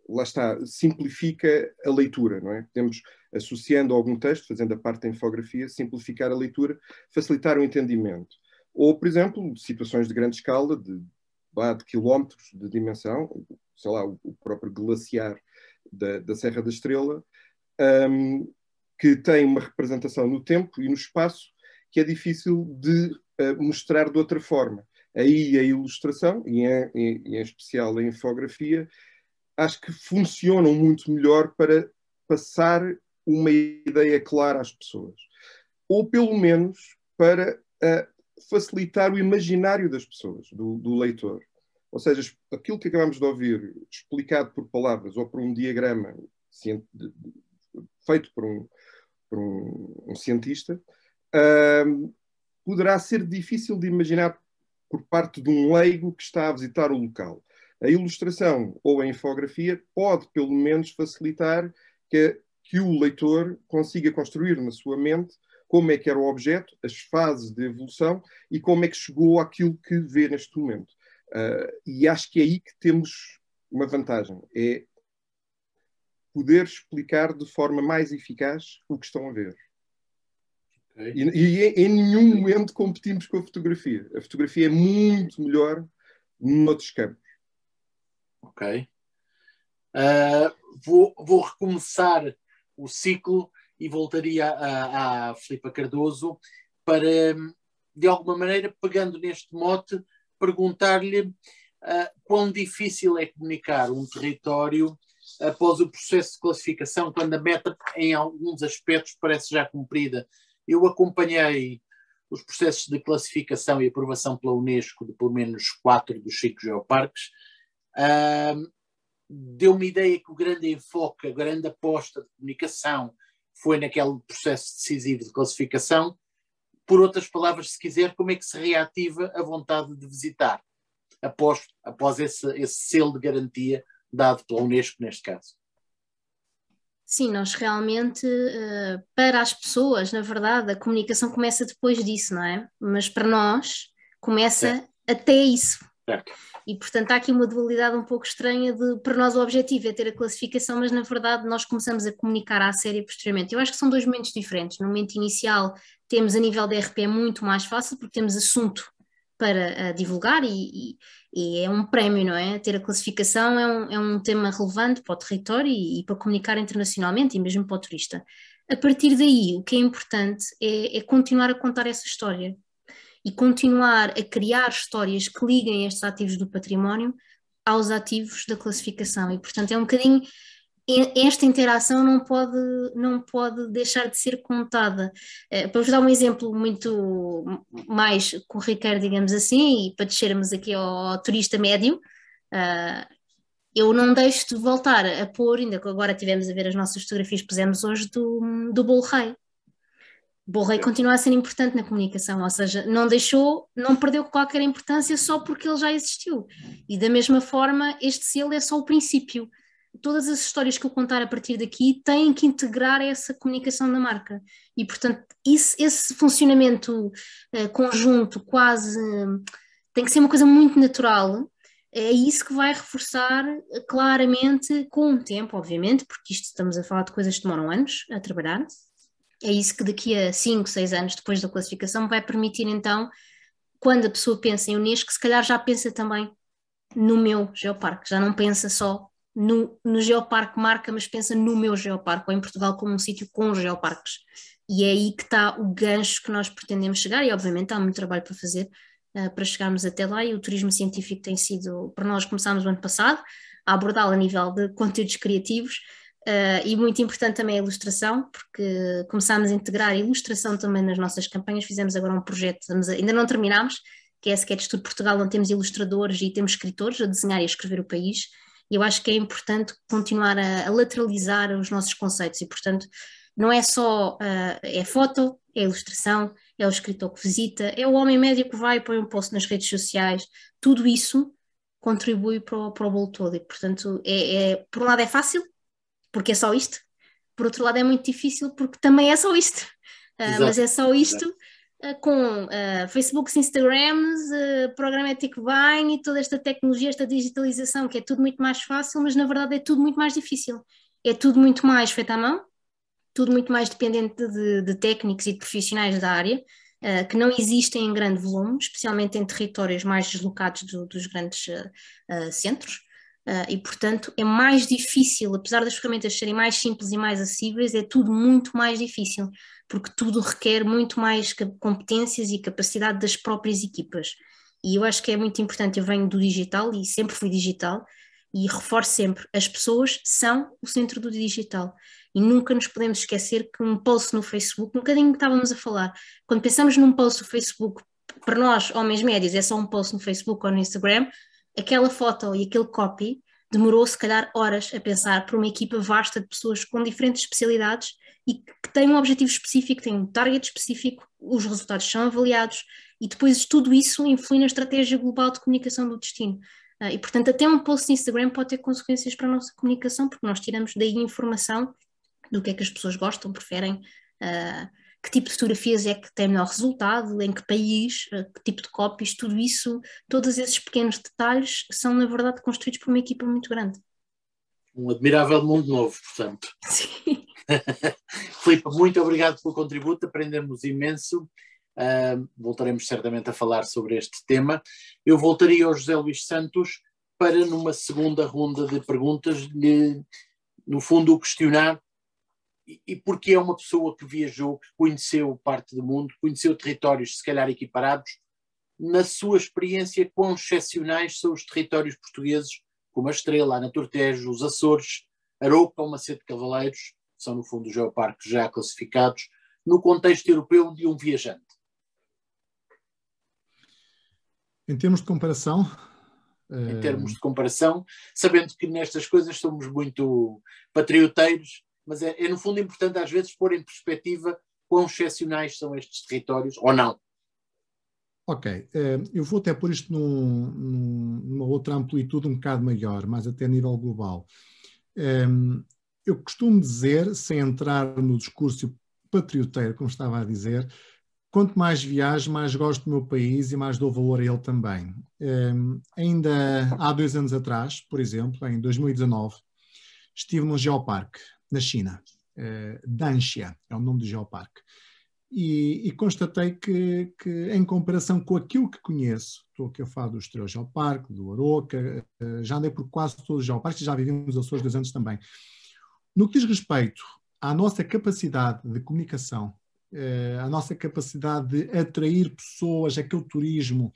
[SPEAKER 6] lá está, simplifica a leitura, não é? Temos, associando algum texto, fazendo a parte da infografia, simplificar a leitura, facilitar o entendimento. Ou, por exemplo, situações de grande escala, de quilómetros de dimensão, sei lá, o próprio glaciar da Serra da Estrela, que tem uma representação no tempo e no espaço que é difícil de mostrar de outra forma. Aí a ilustração, e em especial a infografia, acho que funcionam muito melhor para passar uma ideia clara às pessoas. Ou, pelo menos, para facilitar o imaginário das pessoas, do leitor. Ou seja, aquilo que acabamos de ouvir, explicado por palavras ou por um diagrama feito por um cientista, poderá ser difícil de imaginar por parte de um leigo que está a visitar o local. A ilustração ou a infografia pode, pelo menos, facilitar que o leitor consiga construir na sua mente como é que era o objeto, as fases de evolução e como é que chegou àquilo que vê neste momento. E acho que é aí que temos uma vantagem, é poder explicar de forma mais eficaz o que estão a ver. Okay. E em nenhum momento competimos com a fotografia. A fotografia é muito melhor noutros campos.
[SPEAKER 2] Ok. Vou recomeçar o ciclo e voltaria à Filipa Cardoso para, de alguma maneira, pegando neste mote, perguntar-lhe quão difícil é comunicar um território após o processo de classificação, quando a meta, em alguns aspectos, parece já cumprida. Eu acompanhei os processos de classificação e aprovação pela Unesco de pelo menos 4 dos 5 geoparques. Deu-me ideia que o grande enfoque, a grande aposta de comunicação foi naquele processo decisivo de classificação. Por outras palavras, se quiser, como é que se reativa a vontade de visitar após esse selo de garantia dado pela Unesco neste caso?
[SPEAKER 3] Sim, nós realmente, para as pessoas, na verdade, a comunicação começa depois disso, não é? Mas para nós começa até isso.
[SPEAKER 2] Certo.
[SPEAKER 3] E, portanto, há aqui uma dualidade um pouco estranha para nós o objetivo é ter a classificação, mas, na verdade, nós começamos a comunicar à série posteriormente. Eu acho que são dois momentos diferentes. No momento inicial, temos a nível de RP muito mais fácil, porque temos assunto para divulgar e é um prémio, não é? Ter a classificação é um tema relevante para o território e para comunicar internacionalmente e mesmo para o turista. A partir daí, o que é importante é continuar a contar essa história e continuar a criar histórias que liguem estes ativos do património aos ativos da classificação e, portanto, é um bocadinho... Esta interação não pode deixar de ser contada. Para vos dar um exemplo muito mais corriqueiro, digamos assim, e para descermos aqui ao turista médio, eu não deixo de voltar a pôr, ainda que agora tivemos a ver as nossas fotografias que pusemos hoje do Bolo Rei. O Bolo Rei continua a ser importante na comunicação, ou seja, não perdeu qualquer importância só porque ele já existiu. E da mesma forma, este selo é só o princípio. Todas as histórias que eu contar a partir daqui têm que integrar essa comunicação da marca. E, portanto, esse funcionamento conjunto quase tem que ser uma coisa muito natural. É isso que vai reforçar claramente com o tempo, obviamente, porque isto estamos a falar de coisas que demoram anos a trabalhar. É isso que daqui a 5, 6 anos depois da classificação vai permitir, então, quando a pessoa pensa em Unesco, se calhar já pensa também no meu geoparque, já não pensa só no geoparque marca, mas pensa no meu geoparque, ou em Portugal como um sítio com geoparques. E é aí que está o gancho que nós pretendemos chegar, e obviamente há muito trabalho para fazer para chegarmos até lá, e o turismo científico tem sido, para nós começámos o ano passado, a abordá-lo a nível de conteúdos criativos, e muito importante também a ilustração, porque começámos a integrar a ilustração também nas nossas campanhas, fizemos agora um projeto, ainda não terminámos, que é a Sketch Tour Portugal, onde temos ilustradores e temos escritores a desenhar e a escrever o país. E eu acho que é importante continuar a lateralizar os nossos conceitos e, portanto, não é só é foto, é ilustração, é o escritor que visita, é o homem médio que vai e põe um post nas redes sociais, tudo isso contribui para o bolo todo e, portanto, por um lado é fácil, porque é só isto, por outro lado é muito difícil porque também é só isto, mas é só isto com Facebooks, Instagrams, Programmatic Buying e toda esta tecnologia, esta digitalização, que é tudo muito mais fácil, mas na verdade é tudo muito mais difícil. É tudo muito mais feito à mão, tudo muito mais dependente de técnicos e de profissionais da área, que não existem em grande volume, especialmente em territórios mais deslocados dos grandes centros. E, portanto, é mais difícil, apesar das ferramentas serem mais simples e mais acessíveis, é tudo muito mais difícil, porque tudo requer muito mais competências e capacidade das próprias equipas. E eu acho que é muito importante, eu venho do digital e sempre fui digital, e reforço sempre, as pessoas são o centro do digital. E nunca nos podemos esquecer que um post no Facebook, um bocadinho que estávamos a falar, quando pensamos num post no Facebook, para nós, homens médios, é só um post no Facebook ou no Instagram, aquela foto e aquele copy demorou se calhar horas a pensar por uma equipa vasta de pessoas com diferentes especialidades e que têm um objetivo específico, têm um target específico, os resultados são avaliados e depois tudo isso influi na estratégia global de comunicação do destino. E portanto até um post no Instagram pode ter consequências para a nossa comunicação porque nós tiramos daí informação do que é que as pessoas gostam, preferem, que tipo de fotografias é que tem melhor resultado, em que país, que tipo de copies, tudo isso, todos esses pequenos detalhes são, na verdade, construídos por uma equipa muito grande.
[SPEAKER 2] Um admirável mundo novo, portanto.
[SPEAKER 3] Sim.
[SPEAKER 2] Filipe, muito obrigado pelo contributo, aprendemos imenso. Voltaremos certamente a falar sobre este tema. Eu voltaria ao José Luís Santos para, numa segunda ronda de perguntas, lhe, no fundo, o questionar e porque é uma pessoa que viajou, que conheceu parte do mundo, conheceu territórios se calhar equiparados, na sua experiência quão excepcionais são os territórios portugueses, como a Estrela, a Naturtejo, os Açores, Aroca, o Macedo de Cavaleiros, são no fundo os geoparques já classificados, no contexto europeu de um viajante.
[SPEAKER 4] Em termos de comparação?
[SPEAKER 2] Em termos de comparação, sabendo que nestas coisas somos muito patrioteiros, mas é no fundo importante às vezes pôr em perspectiva quão excepcionais são estes territórios, ou não.
[SPEAKER 4] Ok, eu vou até pôr isto numa outra amplitude um bocado maior, mas até a nível global. Eu costumo dizer, sem entrar no discurso patrioteiro, como estava a dizer, quanto mais viajo, mais gosto do meu país e mais dou valor a ele também. Ainda há 2 anos atrás, por exemplo, em 2019, estive num geoparque na China, Danxia, é o nome do geoparque. e constatei que em comparação com aquilo que conheço, estou aqui a falar do Estrela Geoparque, do Aroca, já andei por quase todos os geoparques e já vivi nos Açores 2 anos também. No que diz respeito à nossa capacidade de comunicação, à nossa capacidade de atrair pessoas, aquele turismo,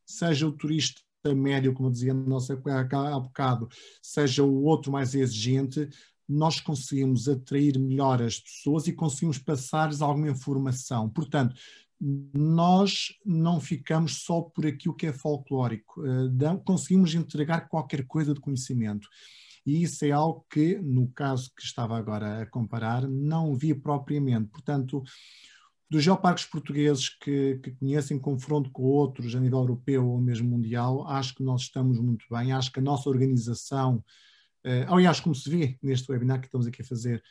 [SPEAKER 4] seja o turista médio, como eu dizia há bocado, seja o outro mais exigente, nós conseguimos atrair melhor as pessoas e conseguimos passar-lhes alguma informação. Portanto, nós não ficamos só por aquilo que é folclórico, conseguimos entregar qualquer coisa de conhecimento. E isso é algo que, no caso que estava agora a comparar, não vi propriamente. Portanto, dos geoparques portugueses que conheço em confronto com outros a nível europeu ou mesmo mundial, acho que nós estamos muito bem, acho que a nossa organização, aliás, como se vê neste webinar que estamos aqui a fazer,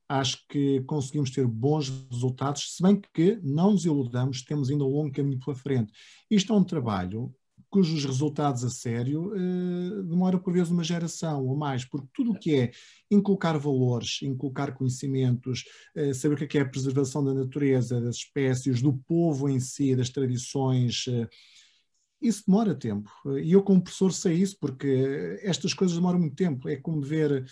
[SPEAKER 4] acho que conseguimos ter bons resultados, se bem que não nos iludamos, temos ainda um longo caminho pela frente. Isto é um trabalho cujos resultados a sério demora por vezes uma geração ou mais, porque tudo o que é inculcar valores, inculcar conhecimentos, saber o que é a preservação da natureza, das espécies, do povo em si, das tradições, isso demora tempo. E eu como professor sei isso, porque estas coisas demoram muito tempo. É como ver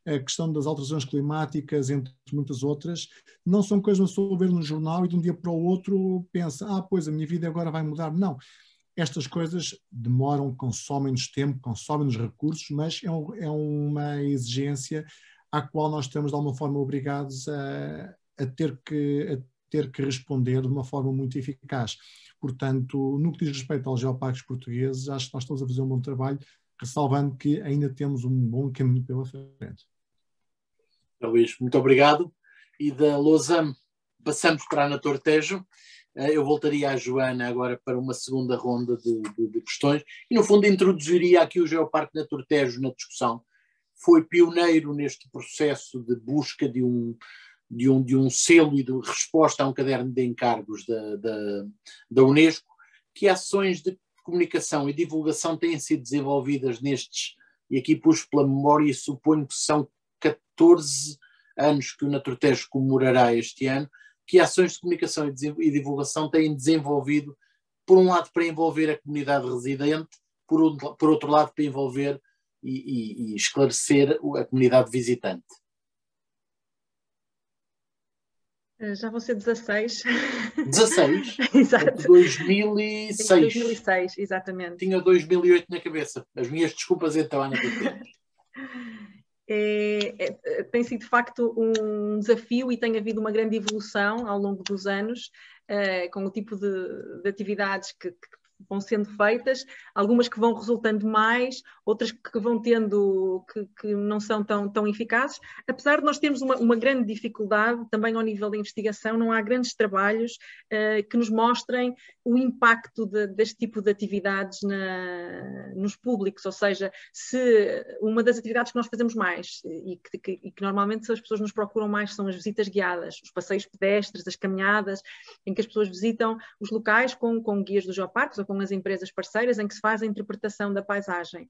[SPEAKER 4] a questão das alterações climáticas, entre muitas outras, não são coisas que uma pessoa ver no jornal e de um dia para o outro pensa, pois a minha vida agora vai mudar. Não. Estas coisas demoram, consomem-nos tempo, consomem-nos recursos, mas é uma exigência à qual nós estamos de alguma forma obrigados a ter que responder de uma forma muito eficaz. Portanto, no que diz respeito aos geoparques portugueses, acho que nós estamos a fazer um bom trabalho, ressalvando que ainda temos um bom caminho pela frente.
[SPEAKER 2] Luís, muito obrigado. E da Lousame passamos para a Ana Tortejo. Eu voltaria à Joana agora para uma segunda ronda de questões e, no fundo, introduziria aqui o Geoparque na Tortejo na discussão. Foi pioneiro neste processo de busca de um selo e de resposta a um caderno de encargos da Unesco. Que ações de comunicação e divulgação têm sido desenvolvidas nestes, e aqui pus pela memória e suponho que são 14 anos que o Naturtejo comemorará este ano. Que ações de comunicação e divulgação têm desenvolvido, por um lado para envolver a comunidade residente, por outro lado para envolver e esclarecer a comunidade visitante?
[SPEAKER 5] Já vão ser 16.
[SPEAKER 2] 16?
[SPEAKER 5] Exato.
[SPEAKER 2] 2006.
[SPEAKER 5] 2006, exatamente.
[SPEAKER 2] Tinha 2008 na cabeça. As minhas desculpas então, Ana.
[SPEAKER 5] Tem sido de facto um desafio e tem havido uma grande evolução ao longo dos anos com o tipo de atividades que vão sendo feitas, algumas que vão resultando mais, outras que vão tendo, que não são tão eficazes. Apesar de nós termos uma grande dificuldade, também ao nível da investigação, não há grandes trabalhos que nos mostrem o impacto deste tipo de atividades nos públicos, ou seja, se uma das atividades que nós fazemos mais e que normalmente as pessoas nos procuram mais são as visitas guiadas, os passeios pedestres, as caminhadas, em que as pessoas visitam os locais com guias dos geoparques ou com as empresas parceiras, em que se faz a interpretação da paisagem.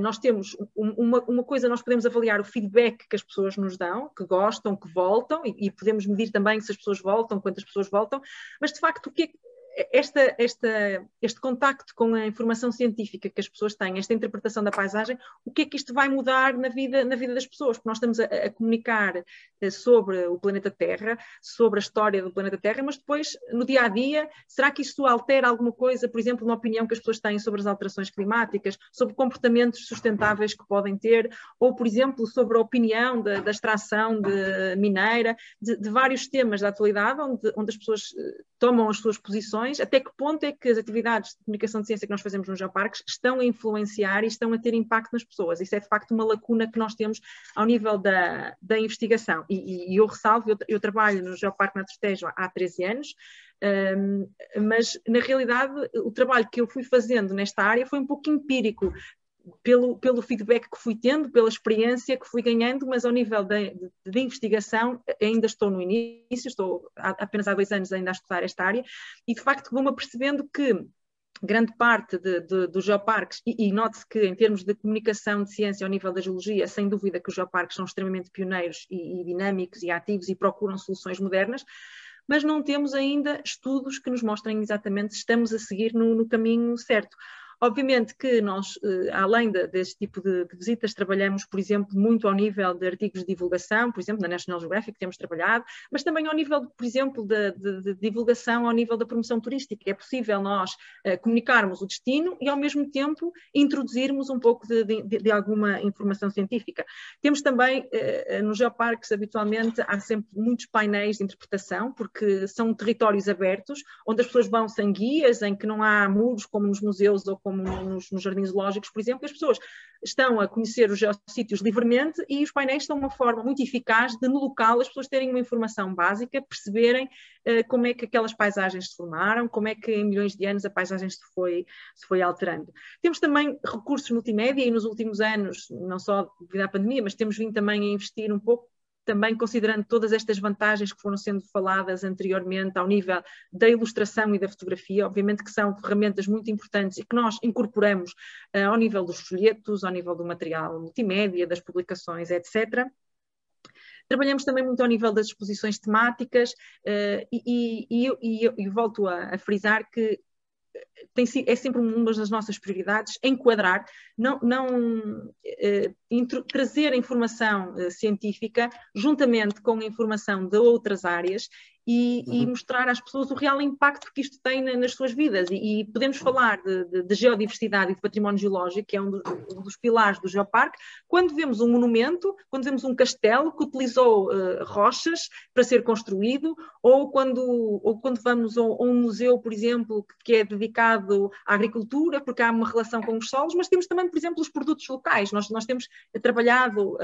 [SPEAKER 5] Nós temos uma coisa, nós podemos avaliar o feedback que as pessoas nos dão, que gostam, que voltam, e podemos medir também se as pessoas voltam, quantas pessoas voltam, mas de facto o que é este contacto com a informação científica que as pessoas têm, esta interpretação da paisagem, o que é que isto vai mudar na vida das pessoas? Porque nós estamos a comunicar sobre o planeta Terra, sobre a história do planeta Terra, mas depois, no dia-a-dia, será que isto altera alguma coisa, por exemplo, na opinião que as pessoas têm sobre as alterações climáticas, sobre comportamentos sustentáveis que podem ter, ou, por exemplo, sobre a opinião da extração mineira, de vários temas da atualidade, onde as pessoas tomam as suas posições. Até que ponto é que as atividades de comunicação de ciência que nós fazemos nos geoparques estão a influenciar e estão a ter impacto nas pessoas? Isso é de facto uma lacuna que nós temos ao nível da investigação. E eu ressalvo, eu trabalho no Geoparque Naturtejo há 13 anos, mas na realidade o trabalho que eu fui fazendo nesta área foi um pouco empírico, pelo feedback que fui tendo, pela experiência que fui ganhando, mas ao nível de investigação ainda estou no início, estou apenas há 2 anos ainda a estudar esta área, e de facto vou-me apercebendo que grande parte dos geoparques, e note-se que em termos de comunicação de ciência ao nível da geologia, sem dúvida que os geoparques são extremamente pioneiros e dinâmicos e ativos e procuram soluções modernas, mas não temos ainda estudos que nos mostrem exatamente se estamos a seguir no caminho certo. Obviamente que nós, além deste tipo de visitas, trabalhamos, por exemplo, muito ao nível de artigos de divulgação, por exemplo, na National Geographic temos trabalhado, mas também ao nível, por exemplo, de divulgação ao nível da promoção turística. É possível nós comunicarmos o destino e, ao mesmo tempo, introduzirmos um pouco de alguma informação científica. Temos também, nos geoparques, habitualmente, há sempre muitos painéis de interpretação, porque são territórios abertos, onde as pessoas vão sem guias, em que não há muros, como nos museus ou como nos jardins zoológicos, por exemplo, as pessoas estão a conhecer os geossítios livremente e os painéis são uma forma muito eficaz de, no local, as pessoas terem uma informação básica, perceberem como é que aquelas paisagens se formaram, como é que em milhões de anos a paisagem se foi alterando. Temos também recursos multimédia e nos últimos anos, não só devido à pandemia, mas temos vindo também a investir um pouco, também considerando todas estas vantagens que foram sendo faladas anteriormente ao nível da ilustração e da fotografia, obviamente que são ferramentas muito importantes e que nós incorporamos ao nível dos folhetos, ao nível do material multimédia, das publicações, etc. Trabalhamos também muito ao nível das exposições temáticas e volto a frisar que é sempre uma das nossas prioridades enquadrar, trazer a informação científica juntamente com a informação de outras áreas e mostrar às pessoas o real impacto que isto tem nas suas vidas. E podemos falar de geodiversidade e de património geológico, que é um dos pilares do geoparque, quando vemos um monumento, quando vemos um castelo que utilizou rochas para ser construído, ou quando vamos a um museu, por exemplo, que é dedicado à agricultura, porque há uma relação com os solos, mas temos também, por exemplo, os produtos locais. Nós temos trabalhado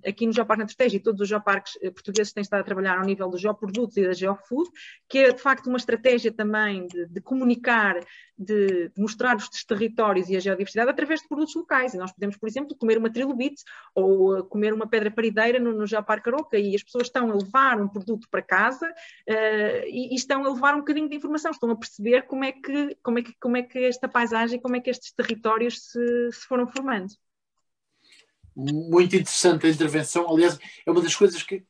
[SPEAKER 5] aqui no Geoparque Natural Tejo, e todos os geoparques portugueses têm estado a trabalhar ao nível dos geoprodutos e da geofood, que é de facto uma estratégia também de comunicar, de mostrar os territórios e a geodiversidade através de produtos locais. E nós podemos, por exemplo, comer uma trilobite ou comer uma pedra parideira no Geoparque Aroca, e as pessoas estão a levar um produto para casa e estão a levar um bocadinho de informação, estão a perceber como é que esta paisagem, como é que estes territórios se foram formando.
[SPEAKER 2] Muito interessante a intervenção. Aliás, é uma das coisas que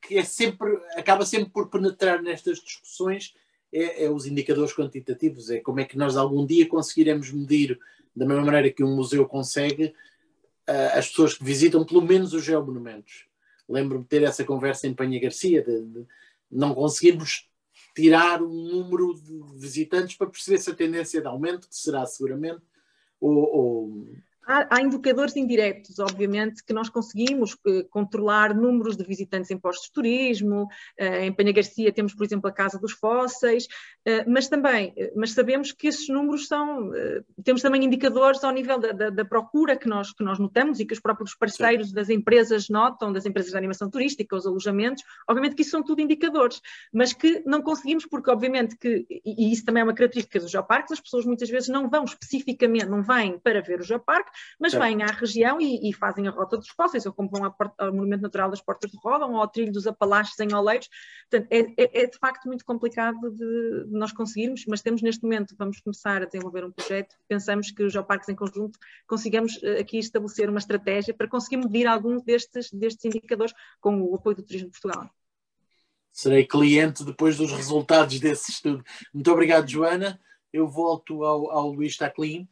[SPEAKER 2] acaba sempre por penetrar nestas discussões, é os indicadores quantitativos, é como é que nós algum dia conseguiremos medir, da mesma maneira que um museu consegue, as pessoas que visitam pelo menos os geomonumentos. Lembro-me de ter essa conversa em Penha Garcia, de não conseguirmos tirar um número de visitantes para perceber se a tendência de aumento, que será seguramente, ou
[SPEAKER 5] Há indicadores indiretos, obviamente, que nós conseguimos controlar números de visitantes em postos de turismo. Em Penha Garcia temos, por exemplo, a Casa dos Fósseis, mas sabemos que esses números temos também indicadores ao nível da procura que nós notamos e que os próprios parceiros das empresas notam, das empresas de animação turística, os alojamentos. Obviamente que isso são tudo indicadores, mas que não conseguimos porque, obviamente, e isso também é uma característica dos geoparques, as pessoas muitas vezes não vão especificamente, não vêm para ver o geoparque, mas vêm à região e fazem a Rota dos Fósseis, ou como vão ao Monumento Natural das Portas de Ródão, ou ao Trilho dos Apalaches em Oleiros. Portanto, é de facto muito complicado de nós conseguirmos, mas temos neste momento, vamos começar a desenvolver um projeto, pensamos que os geoparques em conjunto consigamos aqui estabelecer uma estratégia para conseguir medir algum destes indicadores com o apoio do Turismo de Portugal.
[SPEAKER 2] Serei cliente depois dos resultados desse estudo. Muito obrigado, Joana. Eu volto ao Luís Taclin.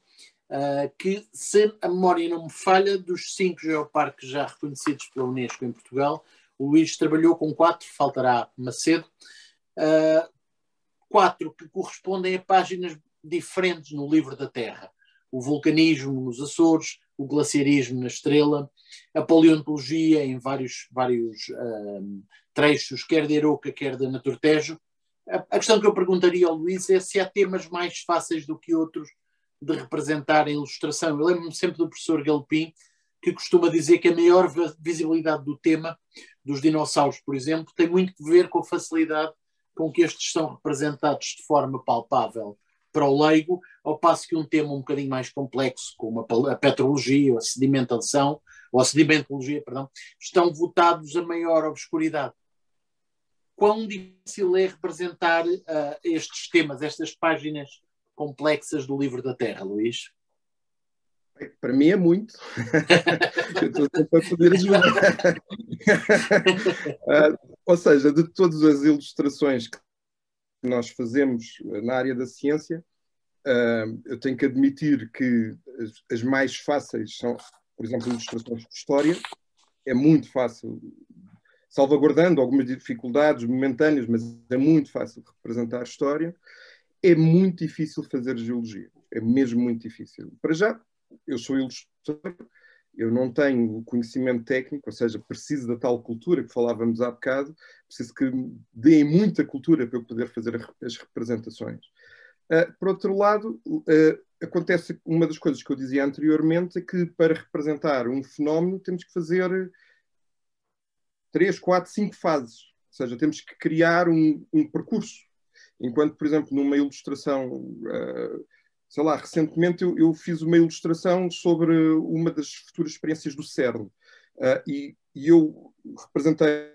[SPEAKER 2] Que, se a memória não me falha, dos 5 geoparques já reconhecidos pela Unesco em Portugal, o Luís trabalhou com 4, faltará Macedo, 4 que correspondem a páginas diferentes no livro da Terra. O vulcanismo nos Açores, o glaciarismo na Estrela, a paleontologia em vários trechos, quer de Aroca, quer da Naturtejo. A questão que eu perguntaria ao Luís é se há temas mais fáceis do que outros de representar em ilustração. Eu lembro-me sempre do professor Galpim, que costuma dizer que a maior visibilidade do tema, dos dinossauros, por exemplo, tem muito a ver com a facilidade com que estes são representados de forma palpável para o leigo, ao passo que um tema um bocadinho mais complexo, como a petrologia, ou a sedimentação, ou a sedimentologia, perdão, estão votados a maior obscuridade. Quão difícil é representar estes temas, estas páginas complexas do livro da Terra, Luís?
[SPEAKER 6] Para mim é muito. Eu estou sempre a poder ajudar. Ou seja, de todas as ilustrações nós fazemos na área da ciência, eu tenho que admitir que as mais fáceis são, por exemplo, ilustrações de história. É muito fácil, salvaguardando algumas dificuldades momentâneas, mas é muito fácil representar a história. É muito difícil fazer geologia. É mesmo muito difícil. Para já, eu sou ilustrador, eu não tenho o conhecimento técnico, ou seja, preciso da tal cultura que falávamos há bocado, preciso que me deem muita cultura para eu poder fazer as representações. Por outro lado, acontece uma das coisas que eu dizia anteriormente, é que para representar um fenómeno temos que fazer 3, 4, 5 fases. Ou seja, temos que criar um percurso. Enquanto, por exemplo, numa ilustração, sei lá, recentemente eu fiz uma ilustração sobre uma das futuras experiências do CERN. E eu representei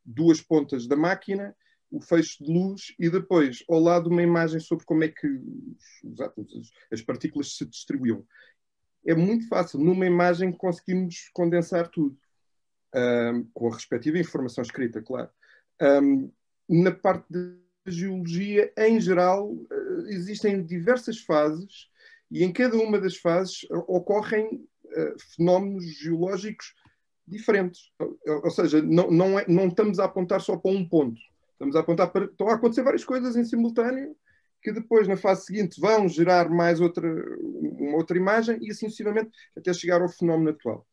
[SPEAKER 6] 2 pontas da máquina, o feixe de luz e depois, ao lado, uma imagem sobre como é que os átomos, as partículas se distribuíam. É muito fácil. Numa imagem conseguimos condensar tudo. Com a respectiva informação escrita, claro. Na parte de geologia, em geral, existem diversas fases e em cada uma das fases ocorrem fenómenos geológicos diferentes. Ou seja, não estamos a apontar só para um ponto. Estamos a apontar para... Estão a acontecer várias coisas em simultâneo que depois, na fase seguinte, vão gerar mais uma outra imagem e assim sucessivamente até chegar ao fenómeno atual.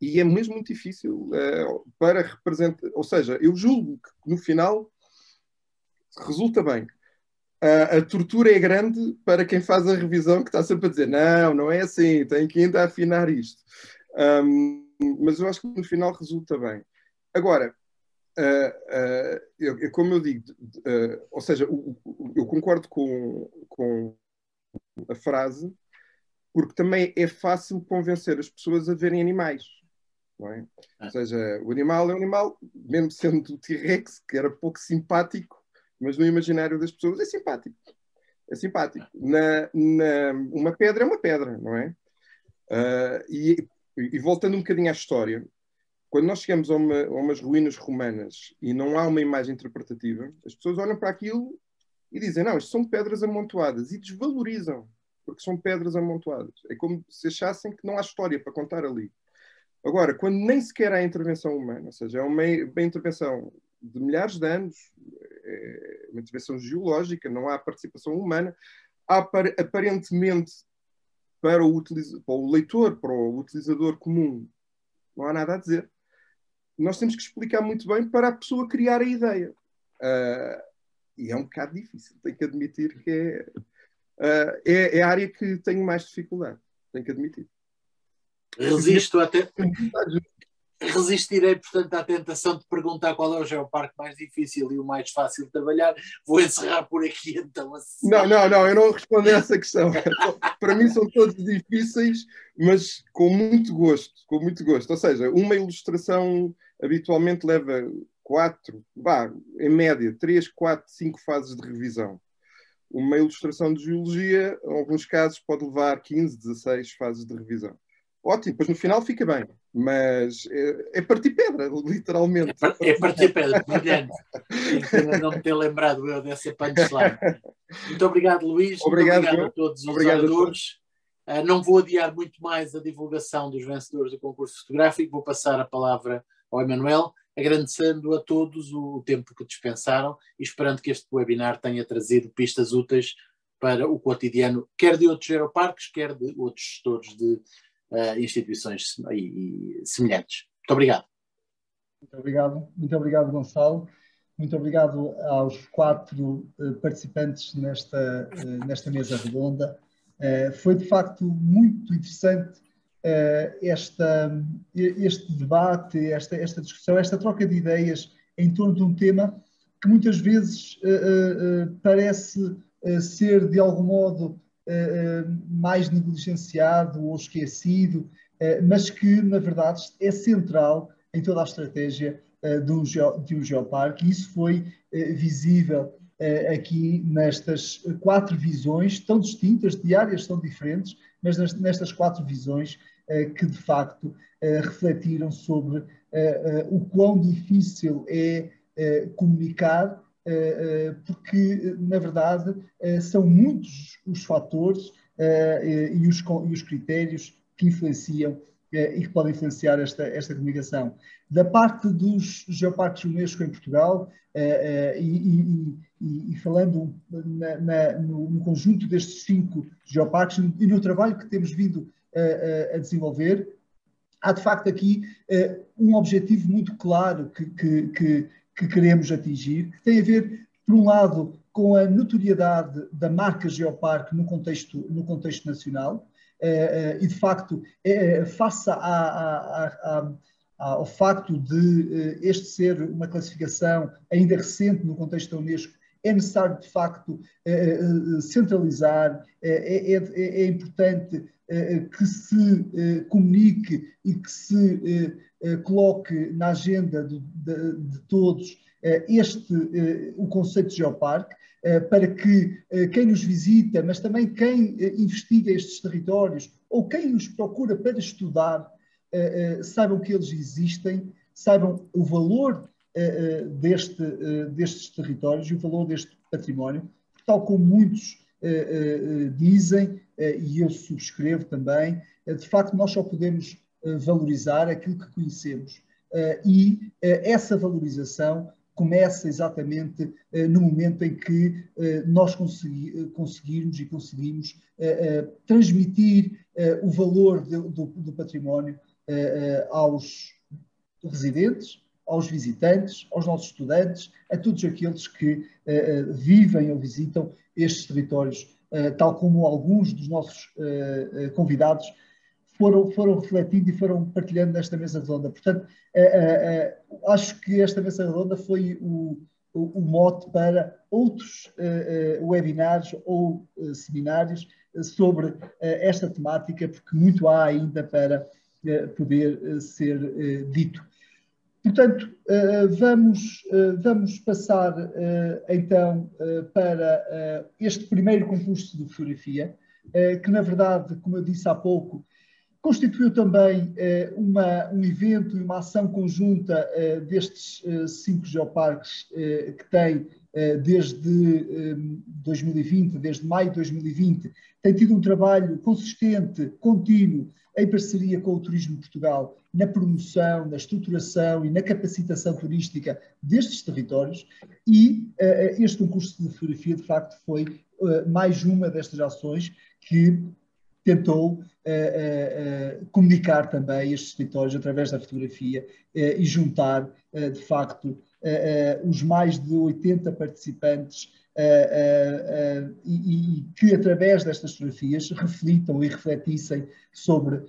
[SPEAKER 6] E é mesmo muito difícil para representar... Ou seja, eu julgo que no final resulta bem. A tortura é grande para quem faz a revisão, que está sempre a dizer não é assim, tem que ainda afinar isto. Mas eu acho que no final resulta bem. Agora, como eu digo, ou seja, eu concordo com a frase, porque também é fácil convencer as pessoas a verem animais. Não é? Ou seja, o animal é um animal, mesmo sendo o T-Rex, que era pouco simpático, mas no imaginário das pessoas é simpático. É simpático. Uma pedra é uma pedra, não é? E voltando um bocadinho à história, quando nós chegamos a umas ruínas romanas e não há uma imagem interpretativa, as pessoas olham para aquilo e dizem, não, isto são pedras amontoadas, e desvalorizam, porque são pedras amontoadas. É como se achassem que não há história para contar ali. Agora, quando nem sequer há intervenção humana, ou seja, é uma intervenção de milhares de anos, é uma intervenção geológica, não há participação humana, há aparentemente para o leitor, para o utilizador comum, não há nada a dizer. Nós temos que explicar muito bem para a pessoa criar a ideia. E é um bocado difícil, tenho que admitir que é a área que tenho mais dificuldade, tenho que admitir.
[SPEAKER 2] Resistirei, portanto, à tentação de perguntar qual é o geoparque mais difícil e o mais fácil de trabalhar. Vou encerrar por aqui, então.
[SPEAKER 6] Não, eu não respondo a essa questão. Para mim são todos difíceis, mas com muito gosto, com muito gosto. Ou seja, uma ilustração habitualmente leva 4, em média, 3, 4, 5 fases de revisão. Uma ilustração de geologia, em alguns casos, pode levar 15, 16 fases de revisão. Ótimo, depois no final fica bem, mas é partir pedra, literalmente.
[SPEAKER 2] É partir pedra, brilhante. Ainda não me ter lembrado eu dessa punchline. Muito obrigado, Luís.
[SPEAKER 6] Obrigado
[SPEAKER 2] a todos os oradores. Não vou adiar muito mais a divulgação dos vencedores do concurso fotográfico, vou passar a palavra ao Emanuel, agradecendo a todos o tempo que dispensaram e esperando que este webinar tenha trazido pistas úteis para o cotidiano, quer de outros geoparques, quer de outros gestores de instituições semelhantes. Muito obrigado.
[SPEAKER 1] Muito obrigado, Gonçalo. Muito obrigado aos 4 participantes nesta mesa redonda. Foi de facto muito interessante este debate, esta discussão, esta troca de ideias em torno de um tema que muitas vezes parece ser de algum modo mais negligenciado ou esquecido, mas que, na verdade, é central em toda a estratégia de um geoparque. E isso foi visível aqui nestas 4 visões, tão distintas, de áreas tão diferentes, mas nestas 4 visões que, de facto, refletiram sobre o quão difícil é comunicar porque, na verdade, são muitos os fatores e os critérios que influenciam e que podem influenciar esta comunicação. Da parte dos geoparques Unesco em Portugal, e falando no conjunto destes 5 geoparques e no trabalho que temos vindo a desenvolver, há de facto aqui um objetivo muito claro que queremos atingir, que tem a ver, por um lado, com a notoriedade da marca Geoparque no contexto nacional, e de facto, face ao facto de este ser uma classificação ainda recente no contexto da Unesco, é necessário, de facto, centralizar, é importante que se comunique e que se coloque na agenda de todos o conceito de geoparque, para que quem nos visita, mas também quem investiga estes territórios ou quem os procura para estudar, saibam que eles existem, saibam o valor destes territórios e o valor deste património, tal como muitos dizem, e eu subscrevo também, de facto nós só podemos valorizar aquilo que conhecemos, e essa valorização começa exatamente no momento em que nós conseguimos transmitir o valor do património aos residentes, aos visitantes, aos nossos estudantes, a todos aqueles que vivem ou visitam estes territórios, tal como alguns dos nossos convidados foram refletindo e foram partilhando nesta mesa redonda. Portanto, acho que esta mesa redonda foi o mote para outros webinars ou seminários sobre esta temática, porque muito há ainda para poder ser dito. Portanto, vamos passar então para este primeiro concurso de fotografia, que na verdade, como eu disse há pouco, constituiu também um evento e uma ação conjunta destes 5 geoparques que têm desde 2020, desde maio de 2020, tem tido um trabalho consistente, contínuo, em parceria com o Turismo de Portugal, na promoção, na estruturação e na capacitação turística destes territórios, e este concurso de fotografia, de facto, foi mais uma destas ações que tentou comunicar também estes territórios através da fotografia e juntar, de facto, os mais de 80 participantes e que, através destas fotografias, reflitam e refletissem sobre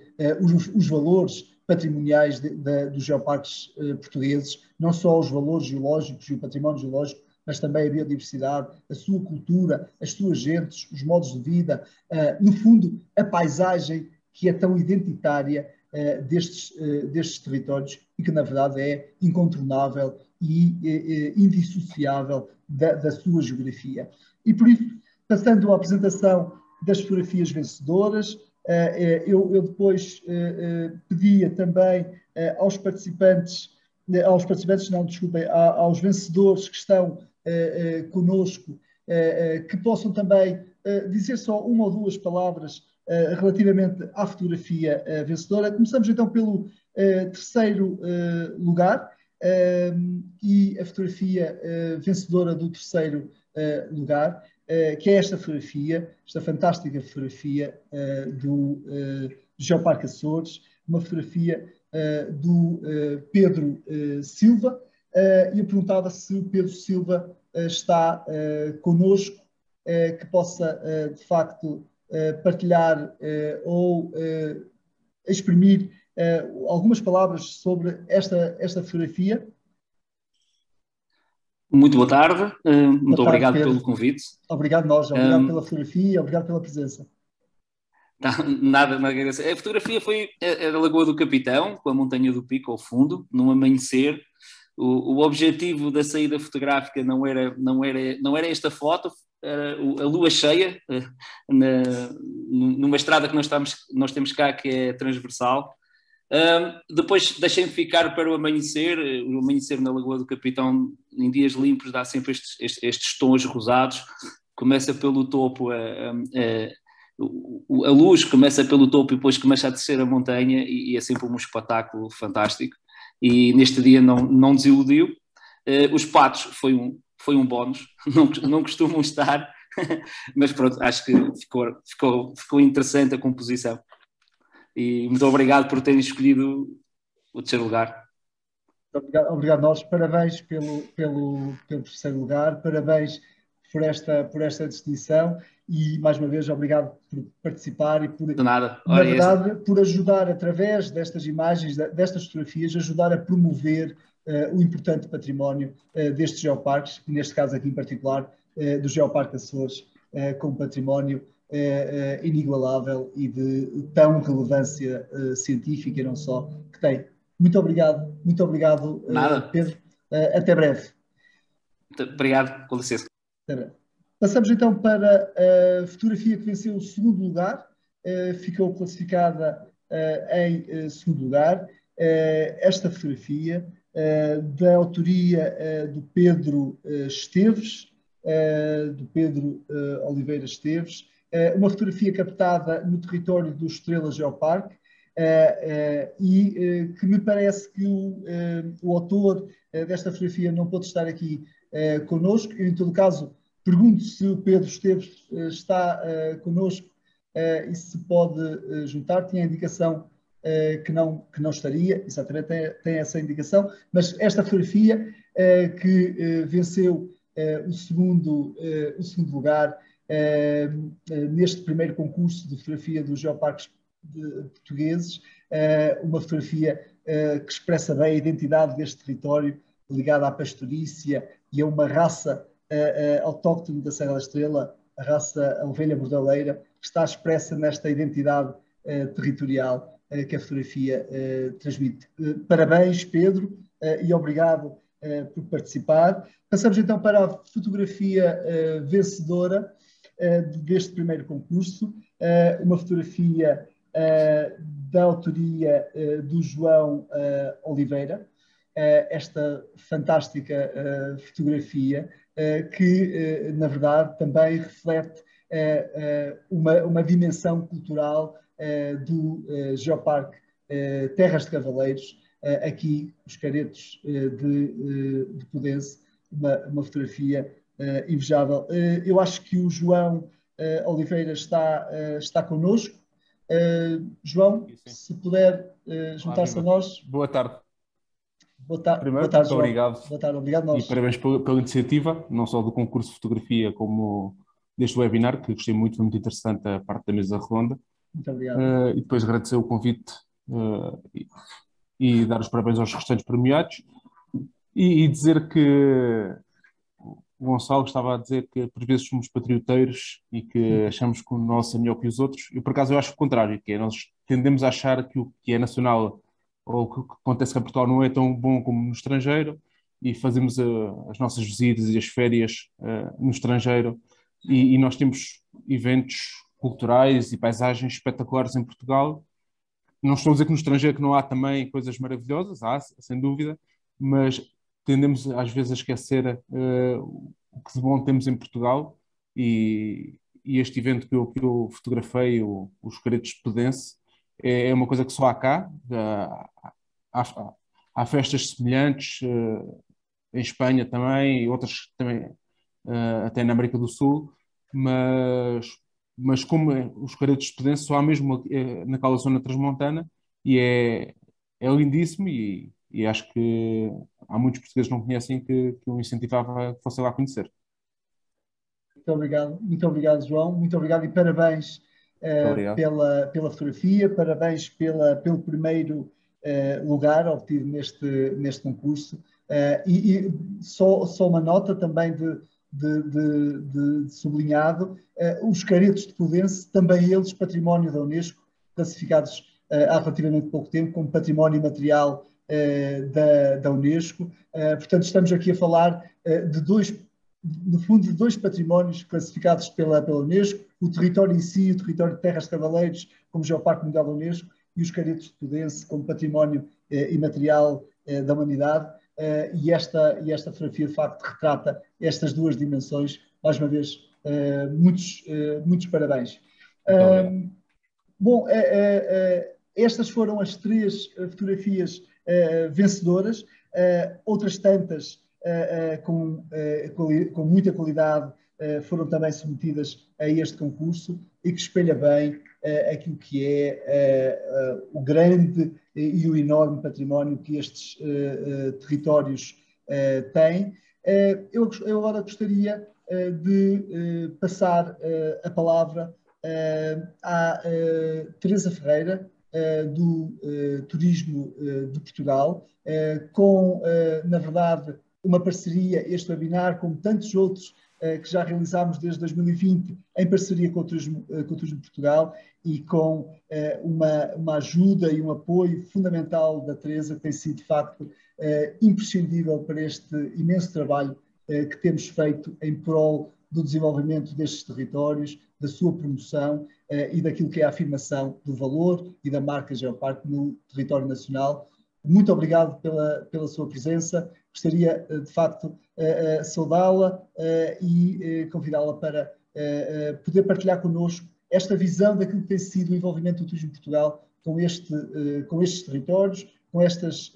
[SPEAKER 1] os valores patrimoniais dos geoparques portugueses, não só os valores geológicos e o património geológico, mas também a biodiversidade, a sua cultura, as suas gentes, os modos de vida, no fundo, a paisagem que é tão identitária destes territórios e que, na verdade, é incontornável e indissociável da sua geografia. E, por isso, passando à apresentação das fotografias vencedoras, eu depois pedia também aos vencedores que estão conosco, que possam também dizer só uma ou duas palavras relativamente à fotografia vencedora. Começamos então pelo terceiro lugar, e a fotografia vencedora do terceiro lugar, que é esta fantástica fotografia do Geoparque Açores, uma fotografia do Pedro Silva, e eu perguntava se o Pedro Silva está connosco, que possa de facto partilhar ou exprimir algumas palavras sobre esta fotografia.
[SPEAKER 7] Muito boa tarde, muito obrigado
[SPEAKER 1] Pedro.
[SPEAKER 7] pelo convite.
[SPEAKER 1] Obrigado nós, obrigado pela fotografia, obrigado pela presença.
[SPEAKER 7] Nada a agradecer. A fotografia foi a Lagoa do Capitão, com a Montanha do Pico ao fundo, num amanhecer. O objetivo da saída fotográfica não era esta foto, era a lua cheia, numa estrada que nós temos cá, que é transversal. Depois deixei-me ficar para o amanhecer na Lagoa do Capitão, em dias limpos, dá sempre estes tons rosados. Começa pelo topo, a luz começa pelo topo e depois começa a descer a montanha, e é sempre um espetáculo fantástico. E neste dia não desiludiu. Os patos foi um bónus, não costumam estar, mas pronto, acho que ficou interessante a composição. E muito obrigado por terem escolhido o terceiro lugar.
[SPEAKER 1] Obrigado nós, parabéns pelo terceiro lugar, parabéns por esta distinção, e mais uma vez obrigado por participar e por,
[SPEAKER 7] de nada.
[SPEAKER 1] na verdade, por ajudar através destas imagens, destas fotografias, ajudar a promover o importante património destes geoparques, que neste caso aqui em particular do Geoparque Açores, com património inigualável e de tão relevância científica, não só, que tem. Muito obrigado, Pedro. Até breve.
[SPEAKER 7] Muito obrigado, com licença.
[SPEAKER 1] Passamos então para a fotografia que venceu o segundo lugar, ficou classificada em segundo lugar. Esta fotografia, da autoria do Pedro Esteves, do Pedro Oliveira Esteves, uma fotografia captada no território do Estrela Geoparque, e que me parece que o autor desta fotografia não pôde estar aqui connosco. Em todo caso, pergunto se o Pedro Esteves está connosco e se pode juntar. Tinha a indicação que não estaria, exatamente, tem essa indicação, mas esta fotografia que venceu o segundo lugar neste primeiro concurso de fotografia dos geoparques portugueses, uma fotografia que expressa bem a identidade deste território, ligada à pastorícia e a uma raça autóctone da Serra da Estrela, a raça a ovelha bordaleira, que está expressa nesta identidade territorial que a fotografia transmite. Parabéns, Pedro, e obrigado por participar. Passamos então para a fotografia vencedora deste primeiro concurso, uma fotografia da autoria do João Oliveira, esta fantástica fotografia que, na verdade, também reflete uma dimensão cultural do Geoparque Terras de Cavaleiros, aqui os Caretos de Podense, uma fotografia invejável. Eu acho que o João Oliveira está connosco. João, se puder juntar-se a nós.
[SPEAKER 8] Boa tarde.
[SPEAKER 1] Boa tarde,
[SPEAKER 8] muito
[SPEAKER 1] João.
[SPEAKER 8] obrigado.
[SPEAKER 1] Boa tarde, obrigado nós.
[SPEAKER 8] E parabéns pela iniciativa, não só do concurso de fotografia, como deste webinar, que gostei muito, foi muito interessante a parte da mesa redonda.
[SPEAKER 1] Muito obrigado.
[SPEAKER 8] E depois agradecer o convite e dar os parabéns aos restantes premiados. E dizer que o Gonçalo estava a dizer que por vezes somos patrioteiros e que achamos que o nosso é melhor que os outros. Eu, por acaso, eu acho o contrário, que é nós tendemos a achar que o que é nacional ou o que acontece em Portugal não é tão bom como no estrangeiro, e fazemos as nossas visitas e as férias no estrangeiro, e nós temos eventos culturais e paisagens espetaculares em Portugal. Não estou a dizer que no estrangeiro que não há também coisas maravilhosas, há, sem dúvida, mas tendemos às vezes a esquecer o que de bom temos em Portugal, e este evento que eu fotografei, os Caretos de Podense, é uma coisa que só há cá. Há festas semelhantes em Espanha também, e outras também até na América do Sul, mas como os Caretos de Podense só há mesmo naquela zona transmontana, e é lindíssimo, e acho que há muitos portugueses que não conhecem, que eu incentivava que fossem lá conhecer.
[SPEAKER 1] Muito obrigado, João, muito obrigado e parabéns pela fotografia, parabéns pelo primeiro lugar obtido neste concurso, e só uma nota também de sublinhado, os Caretos de Podense, também eles património da Unesco, classificados há relativamente pouco tempo como património material da Unesco. Portanto, estamos aqui a falar de dois patrimónios classificados pela Unesco, o território em si, o território de Terras de Cavaleiros, como Geoparque Mundial da Unesco, e os caretos de Pudense como património imaterial da humanidade, e esta fotografia de facto retrata estas duas dimensões. Mais uma vez, muitos parabéns. Bom, estas foram as 3 fotografias vencedoras, outras tantas com muita qualidade foram também submetidas a este concurso, e que espelha bem aquilo que é o grande e o enorme património que estes territórios têm. Eu agora gostaria de passar a palavra à Teresa Ferreira, do Turismo de Portugal, com, na verdade, uma parceria, este webinar, como tantos outros que já realizámos desde 2020, em parceria com o Turismo de Portugal, e com uma ajuda e um apoio fundamental da Teresa, que tem sido, de facto, imprescindível para este imenso trabalho que temos feito em prol do desenvolvimento destes territórios, da sua promoção e daquilo que é a afirmação do valor e da marca Geoparque no território nacional. Muito obrigado pela sua presença. Gostaria, de facto, saudá-la e convidá-la para poder partilhar connosco esta visão daquilo que tem sido o envolvimento do Turismo de Portugal com estes territórios, com estes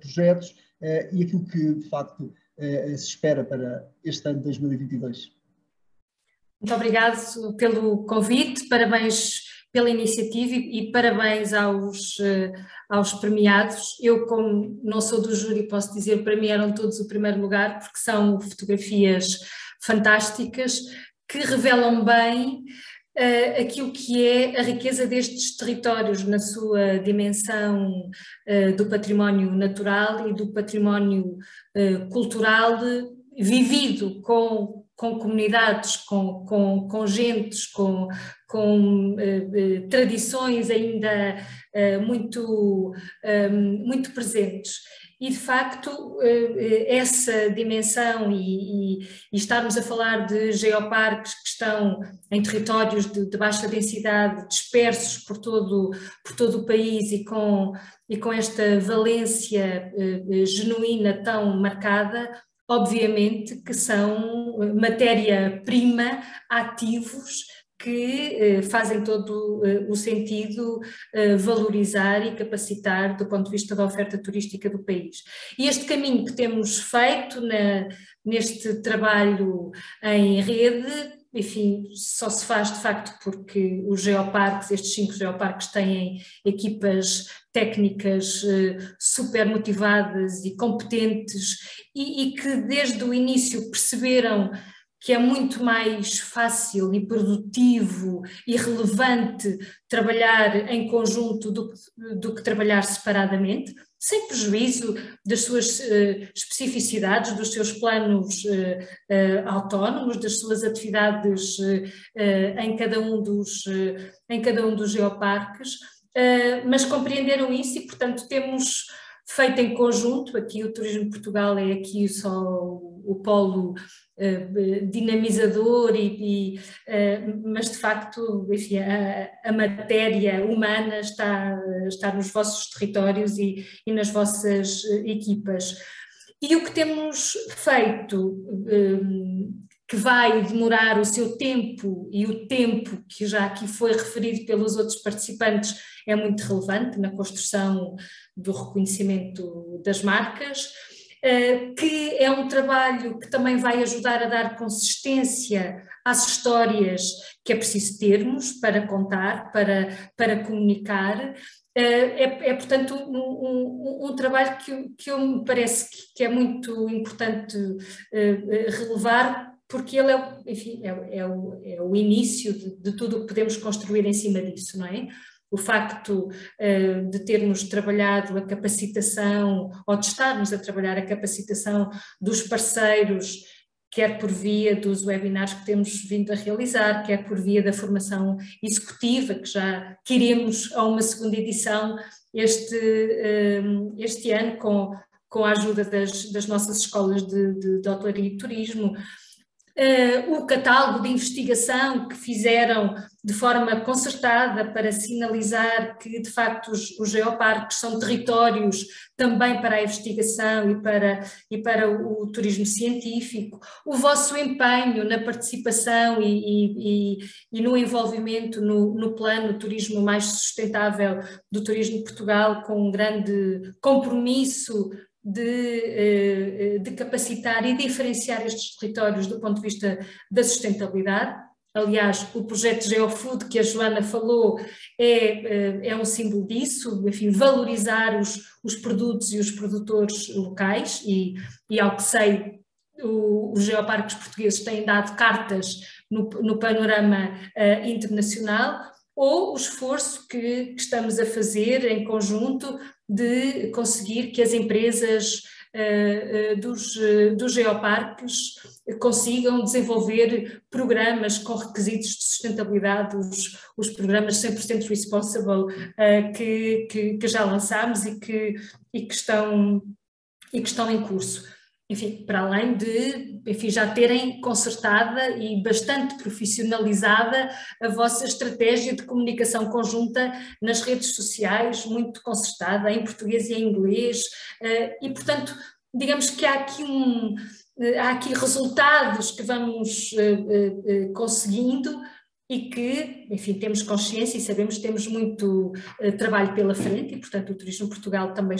[SPEAKER 1] projetos e aquilo que, de facto, se espera para este ano de 2022.
[SPEAKER 9] Muito obrigado pelo convite, parabéns pela iniciativa e parabéns aos premiados. Eu, como não sou do júri, posso dizer, para mim eram todos o primeiro lugar, porque são fotografias fantásticas que revelam bem aquilo que é a riqueza destes territórios na sua dimensão do património natural e do património cultural vivido com comunidades, com gentes, com tradições ainda muito presentes. E, de facto, essa dimensão e estarmos a falar de geoparques que estão em territórios de baixa densidade, dispersos por todo o país e com esta valência genuína tão marcada, obviamente que são matéria-prima, ativos, que fazem todo o sentido valorizar e capacitar do ponto de vista da oferta turística do país. E este caminho que temos feito neste trabalho em rede, enfim, só se faz de facto porque os geoparques, estes 5 geoparques, têm equipas técnicas super motivadas e competentes e que desde o início perceberam que é muito mais fácil e produtivo e relevante trabalhar em conjunto do que trabalhar separadamente, sem prejuízo das suas especificidades, dos seus planos autónomos, das suas atividades em cada um dos geoparques, mas compreenderam isso e, portanto, temos feito em conjunto. Aqui o Turismo de Portugal é aqui só o polo dinamizador, mas de facto, enfim, a matéria humana está nos vossos territórios e nas vossas equipas. E o que temos feito, que vai demorar o seu tempo e o tempo que já aqui foi referido pelos outros participantes, é muito relevante na construção do reconhecimento das marcas, que é um trabalho que também vai ajudar a dar consistência às histórias que é preciso termos para contar, para comunicar. Portanto, um trabalho que me parece que é muito importante relevar, porque ele é o início de tudo o que podemos construir em cima disso, não é? O facto de termos trabalhado a capacitação, ou de estarmos a trabalhar a capacitação dos parceiros, quer por via dos webinars que temos vindo a realizar, quer por via da formação executiva, que já queremos a uma segunda edição este ano, com a ajuda das nossas escolas de hotelaria e turismo. o catálogo de investigação que fizeram de forma concertada para sinalizar que, de facto, os geoparques são territórios também para a investigação e para o turismo científico, o vosso empenho na participação e no envolvimento no plano turismo mais sustentável do turismo de Portugal, com um grande compromisso de capacitar e diferenciar estes territórios do ponto de vista da sustentabilidade. Aliás, o projeto GeoFood que a Joana falou é um símbolo disso, enfim, valorizar os produtos e os produtores locais e ao que sei, os geoparques portugueses têm dado cartas no panorama internacional, ou o esforço que estamos a fazer em conjunto de conseguir que as empresas dos geoparques consigam desenvolver programas com requisitos de sustentabilidade, os programas 100% Responsible que já lançámos e que estão em curso. Enfim, para além de já terem concertada e bastante profissionalizada a vossa estratégia de comunicação conjunta nas redes sociais, muito concertada em português e em inglês, e portanto, digamos que há aqui resultados que vamos conseguindo e que, enfim, temos consciência e sabemos que temos muito trabalho pela frente e, portanto, o Turismo Portugal também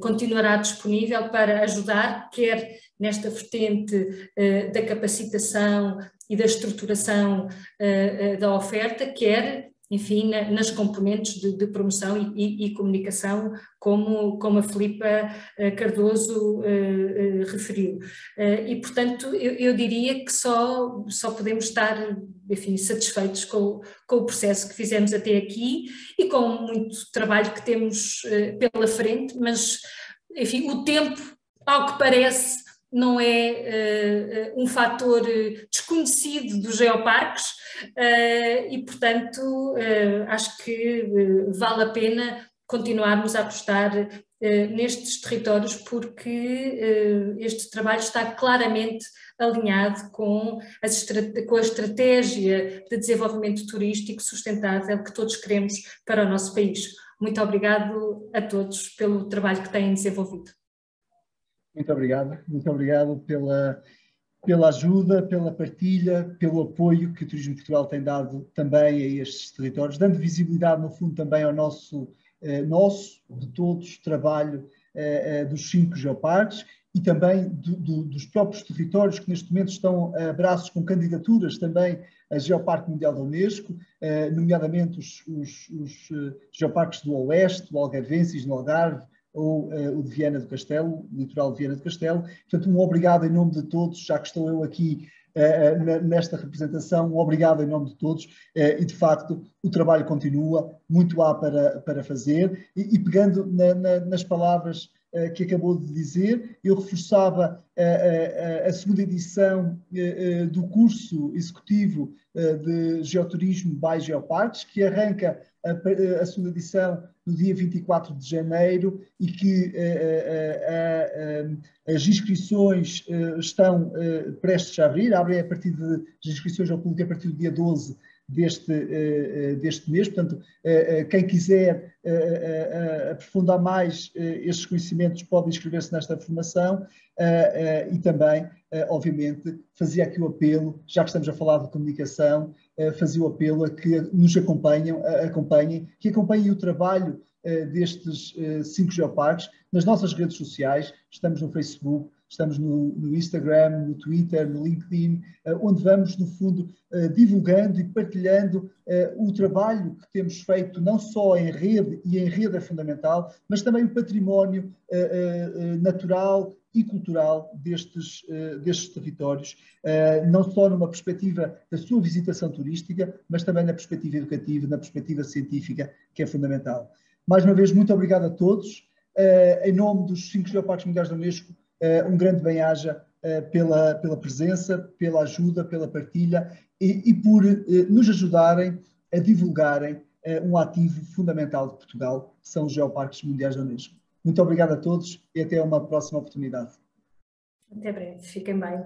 [SPEAKER 9] continuará disponível para ajudar, quer nesta vertente da capacitação e da estruturação da oferta, quer, enfim, nas componentes de promoção e comunicação, como a Filipa Cardoso referiu. E, portanto, eu diria que só podemos estar, enfim, satisfeitos com o processo que fizemos até aqui e com muito trabalho que temos pela frente, mas, enfim, o tempo, ao que parece, não é um fator desconhecido dos geoparques e, portanto, acho que vale a pena continuarmos a apostar nestes territórios porque este trabalho está claramente alinhado com a estratégia de desenvolvimento turístico sustentável que todos queremos para o nosso país. Muito obrigado a todos pelo trabalho que têm desenvolvido.
[SPEAKER 1] Muito obrigado pela ajuda, pela partilha, pelo apoio que o Turismo Portugal tem dado também a estes territórios, dando visibilidade, no fundo, também ao de todos, trabalho dos 5 geoparques e também dos próprios territórios que neste momento estão a braços com candidaturas também a Geoparque Mundial da Unesco, nomeadamente os geoparques do Oeste, do Algarvenses, no Algarve, ou o de Viana do Castelo, o litoral de Viana do Castelo. Portanto, um obrigado em nome de todos, já que estou eu aqui nesta representação, um obrigado em nome de todos e, de facto, o trabalho continua, muito há para fazer e pegando nas palavras que acabou de dizer, eu reforçava a segunda edição do curso executivo de Geoturismo by Geoparques, que arranca a segunda edição no dia 24 de janeiro e que as inscrições estão prestes a abrir, abrem as inscrições ao público a partir do dia 12 deste mês, portanto, quem quiser aprofundar mais estes conhecimentos pode inscrever-se nesta formação e também, obviamente, fazia aqui o apelo, já que estamos a falar de comunicação, fazia o apelo a que nos acompanhem o trabalho destes 5 geoparques nas nossas redes sociais. Estamos no Facebook, estamos no Instagram, no Twitter, no LinkedIn, onde vamos, no fundo, divulgando e partilhando o trabalho que temos feito, não só em rede, e em rede é fundamental, mas também o património natural e cultural destes territórios, não só numa perspectiva da sua visitação turística, mas também na perspectiva educativa, na perspectiva científica, que é fundamental. Mais uma vez, muito obrigado a todos. Em nome dos 5 geoparques mundiais da Unesco, um grande bem-aja pela presença, pela ajuda, pela partilha e por nos ajudarem a divulgarem um ativo fundamental de Portugal, que são os geoparques mundiais da Unesco. Muito obrigado a todos e até uma próxima oportunidade.
[SPEAKER 9] Até breve, fiquem bem.